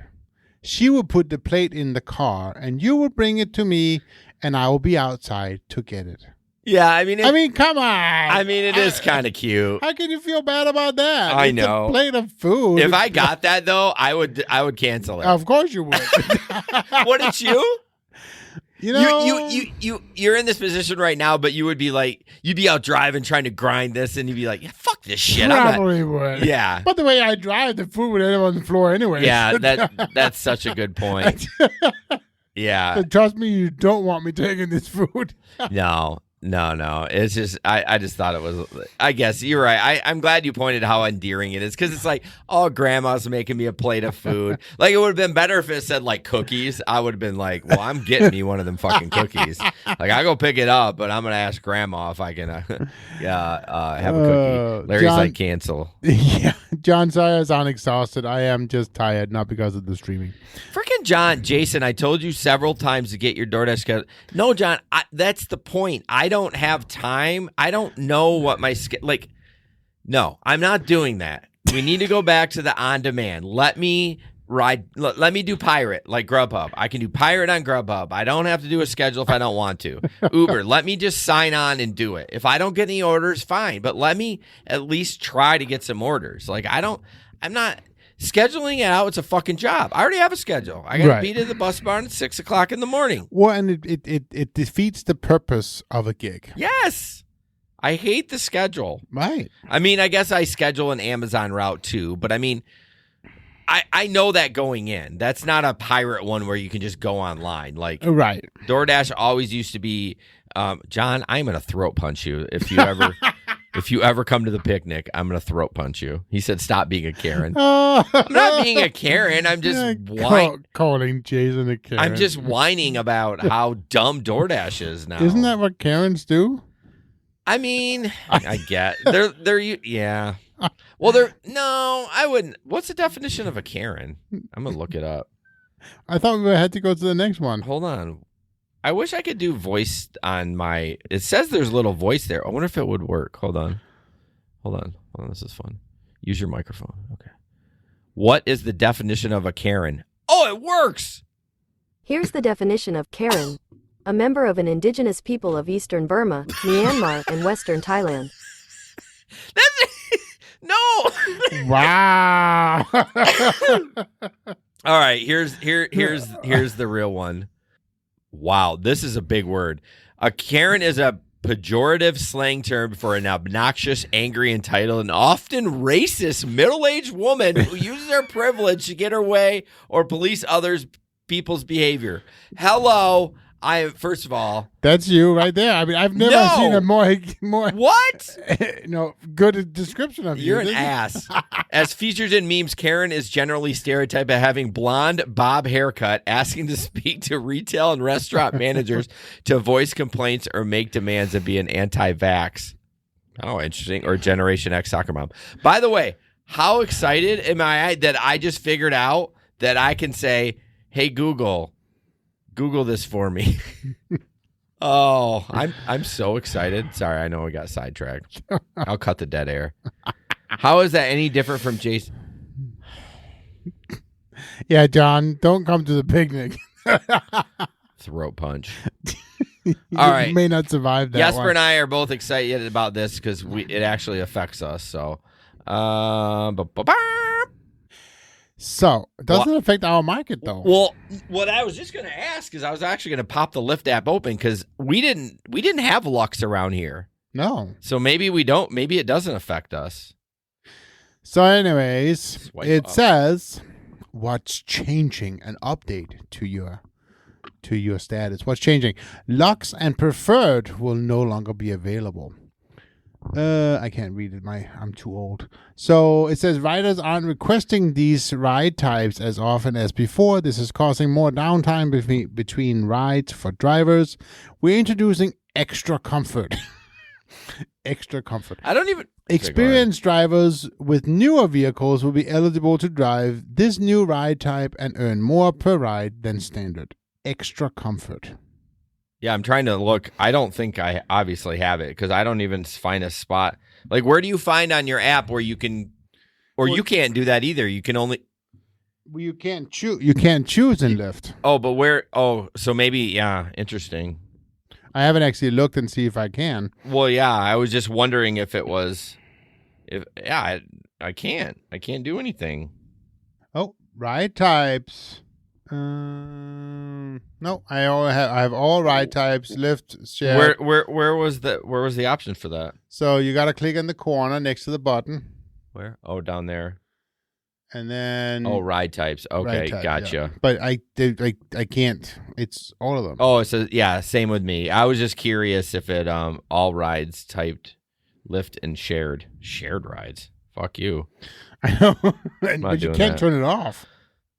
She will put the plate in the car, and you will bring it to me, and I will be outside to get it." Yeah, I mean, come on. I mean, it is kind of cute. How can you feel bad about that? I know. A plate of food. If I got that though, I would cancel it. Of course you would. Wouldn't you? You know, you're in this position right now, but you would be like, you'd be out driving trying to grind this, and you'd be like, yeah, fuck this shit. Probably would. Yeah. But the way I drive, the food would end up on the floor anyway. Yeah, that's such a good point. Yeah. So trust me, you don't want me taking this food. No. It's just I just thought it was. I guess you're right. I'm glad you pointed how endearing it is, because it's like, oh, grandma's making me a plate of food. Like, it would have been better if it said like cookies. I would have been like, well, I'm getting me one of them fucking cookies. Like, I go pick it up, but I'm gonna ask grandma if I can have a cookie. Larry's John, like, cancel. Yeah, John, sorry I sound exhausted. I am just tired, not because of the streaming. Freaking Jason, I told you several times to get your DoorDash schedule. No, John, that's the point. I don't have time. I don't know what my no, I'm not doing that. We need to go back to the on-demand. Let me do Pirate like Grubhub. I can do Pirate on Grubhub. I don't have to do a schedule if I don't want to. Uber, let me just sign on and do it. If I don't get any orders, fine. But let me at least try to get some orders. Like, I'm not scheduling it out. It's a fucking job. I already have a schedule. I got to be to the bus barn at 6 o'clock in the morning. Well, and it defeats the purpose of a gig. Yes. I hate the schedule. Right. I mean, I guess I schedule an Amazon route too, but I mean, I know that going in. That's not a pirate one where you can just go online. Like, right. DoorDash always used to be, John, I'm going to throat punch you if you ever... If you ever come to the picnic, I'm going to throat punch you. He said, stop being a Karen. I'm not being a Karen. I'm just calling Jason a Karen. I'm just whining about how dumb DoorDash is now. Isn't that what Karens do? I mean, I get. Yeah. Well, I wouldn't. What's the definition of a Karen? I'm going to look it up. I thought we had to go to the next one. Hold on. I wish I could do voice on my... It says there's a little voice there. I wonder if it would work. Hold on. This is fun. Use your microphone. Okay. What is the definition of a Karen? Oh, it works! Here's the definition of Karen. A member of an indigenous people of eastern Burma, Myanmar, and western Thailand. No! Wow! All right, here's the real one. Wow, this is a big word. A Karen is a pejorative slang term for an obnoxious, angry, entitled, and often racist middle-aged woman who uses her privilege to get her way or police people's behavior. Hello. First of all, that's you right there. I mean, I've never seen a more what? Good description of you. You're an ass. As featured in memes, Karen is generally stereotyped as having blonde bob haircut, asking to speak to retail and restaurant managers to voice complaints or make demands and be an anti-vax. Oh, interesting. Or Generation X soccer mom. By the way, how excited am I that I just figured out that I can say, "Hey Google this for me." Oh, I'm so excited. Sorry, I know we got sidetracked. I'll cut the dead air. How is that any different from Jason? Yeah, John, don't come to the picnic. Throat punch. You All right. may not survive that. Jesper one. and I are both excited about this because it actually affects us. So, So it doesn't affect our market though. Well, what I was just going to ask is I was actually going to pop the Lyft app open because we didn't have Lux around here. No. So maybe we don't. Maybe it doesn't affect us. So, anyways, Swipe up. says what's changing. An update to your status. What's changing? Lux and Preferred will no longer be available. I can't read it. I'm too old. So it says riders aren't requesting these ride types as often as before. This is causing more downtime between rides for drivers. We're introducing extra comfort. Extra comfort. I don't even. Experienced drivers with newer vehicles will be eligible to drive this new ride type and earn more per ride than standard. Extra comfort. Yeah, I'm trying to look. I don't think I obviously have it because I don't even find a spot. Like, where do you find on your app where you can, or you can't do that either? You can only. Well, you can't choose. You can't choose in Lyft. Oh, but where? Oh, so maybe, yeah, interesting. I haven't actually looked and see if I can. Well, yeah, I was just wondering if it was. I can't do anything. Oh, ride types. No, I have all ride types. Lyft, share. Where was the option for that? So you got to click in the corner next to the button. Where? Oh, down there. And then ride types. Okay, ride type, gotcha. Yeah. But I can't. It's all of them. Oh, so yeah, same with me. I was just curious if it all rides typed Lyft and shared rides. Fuck you. I know, but you can't turn it off.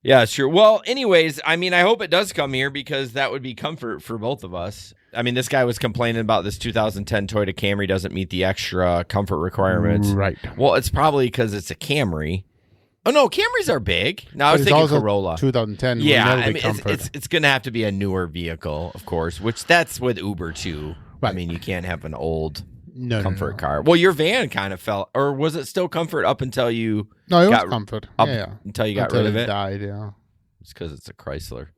Yeah, sure. Well, anyways, I mean, I hope it does come here because that would be comfort for both of us. I mean, this guy was complaining about this 2010 Toyota Camry doesn't meet the extra comfort requirements. Right. Well, it's probably because it's a Camry. Oh, no, Camrys are big. No, I was thinking Corolla. 2010. Yeah, I mean, it's going to have to be a newer vehicle, of course, which that's with Uber, too. Right. I mean, you can't have an old comfort car. Well, your van kind of fell, or was it still comfort up until you? No, it was comfort. Until you got rid of it. Died. Yeah. It's because it's a Chrysler.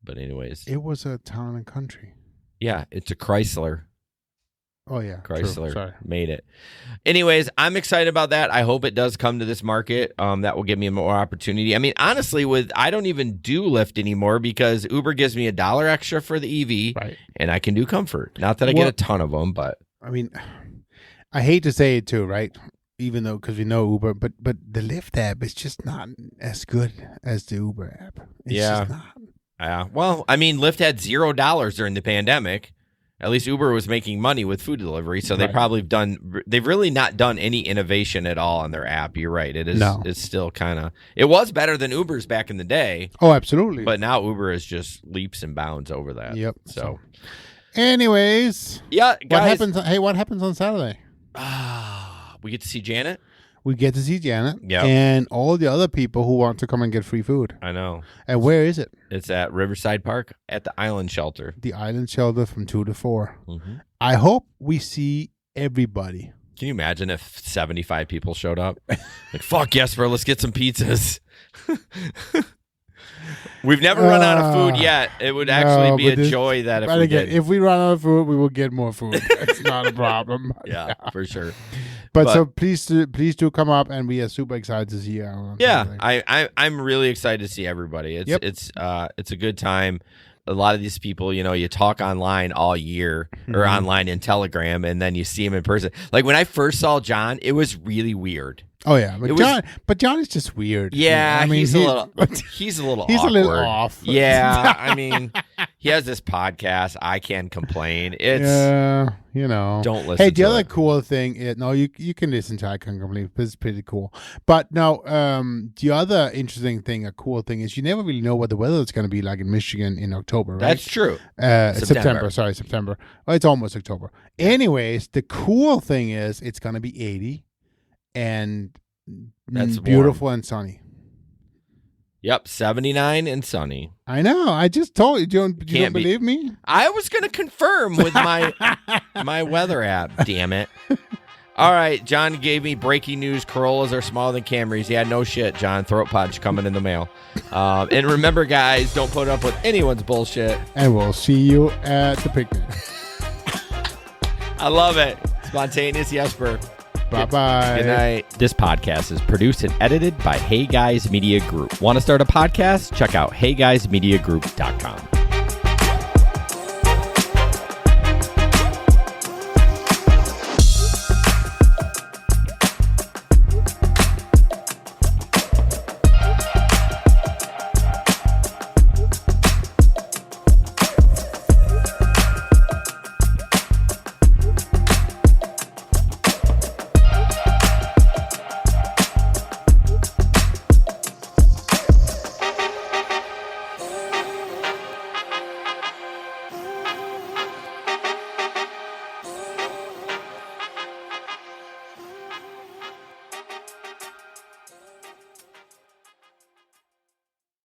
But anyways, it was a town and country. Yeah, it's a Chrysler. Oh yeah, Chrysler made it. Anyways, I'm excited about that. I hope it does come to this market. That will give me more opportunity. I mean, honestly, I don't even do Lyft anymore because Uber gives me $1 extra for the EV, right? And I can do comfort. Not that I get a ton of them, but. I mean, I hate to say it too, right? Even though, because we know Uber, but the Lyft app is just not as good as the Uber app. It's just not. Yeah. Well, I mean, Lyft had $0 during the pandemic. At least Uber was making money with food delivery, so they've really not done any innovation at all on their app. You're right. It is. No. It's still kind of. It was better than Uber's back in the day. Oh, absolutely. But now Uber is just leaps and bounds over that. Yep. So. Anyways, yeah, guys. What happens on Saturday? We get to see Janet. We get to see Janet. Yeah. And all the other people who want to come and get free food. I know. And where is it? It's at Riverside Park at the Island Shelter. The Island Shelter from 2 to 4. Mm-hmm. I hope we see everybody. Can you imagine if 75 people showed up? Like, fuck yes, bro, let's get some pizzas. We've never run out of food yet. It would actually be a joy that if we did. If we run out of food, we will get more food. It's not a problem. Yeah, for sure. But so please do come up, and we are super excited to see you. Yeah, I'm really excited to see everybody. It's a good time. a lot of these people, you talk online all year or online in Telegram, and then you see them in person. Like when I first saw John, it was really weird. Oh yeah, but John is just weird. Yeah, I mean, he's a little he's awkward. a little off. Yeah, I mean, he has this podcast. I can't complain. It's don't listen. Hey, the to other it. cool thing is you can listen to I Can't Complain. It's pretty cool. But no, the other interesting thing, a cool thing is you never really know what the weather is going to be like in Michigan in October. Right? That's true. September. Sorry, September. Oh, it's almost October. Anyways, the cool thing is it's going to be 80. And that's beautiful warm. And sunny. Yep, 79 and sunny. I know. I just told you. You don't believe me? I was going to confirm with my my weather app. Damn it. All right, John gave me breaking news. Corollas are smaller than Camrys. Yeah, no shit, John. Throat punch coming in the mail. And remember, guys, don't put up with anyone's bullshit. And we'll see you at the picnic. I love it. Spontaneous Jesper. Bye-bye. Good night. This podcast is produced and edited by Hey Guys Media Group. Want to start a podcast? Check out heyguysmediagroup.com.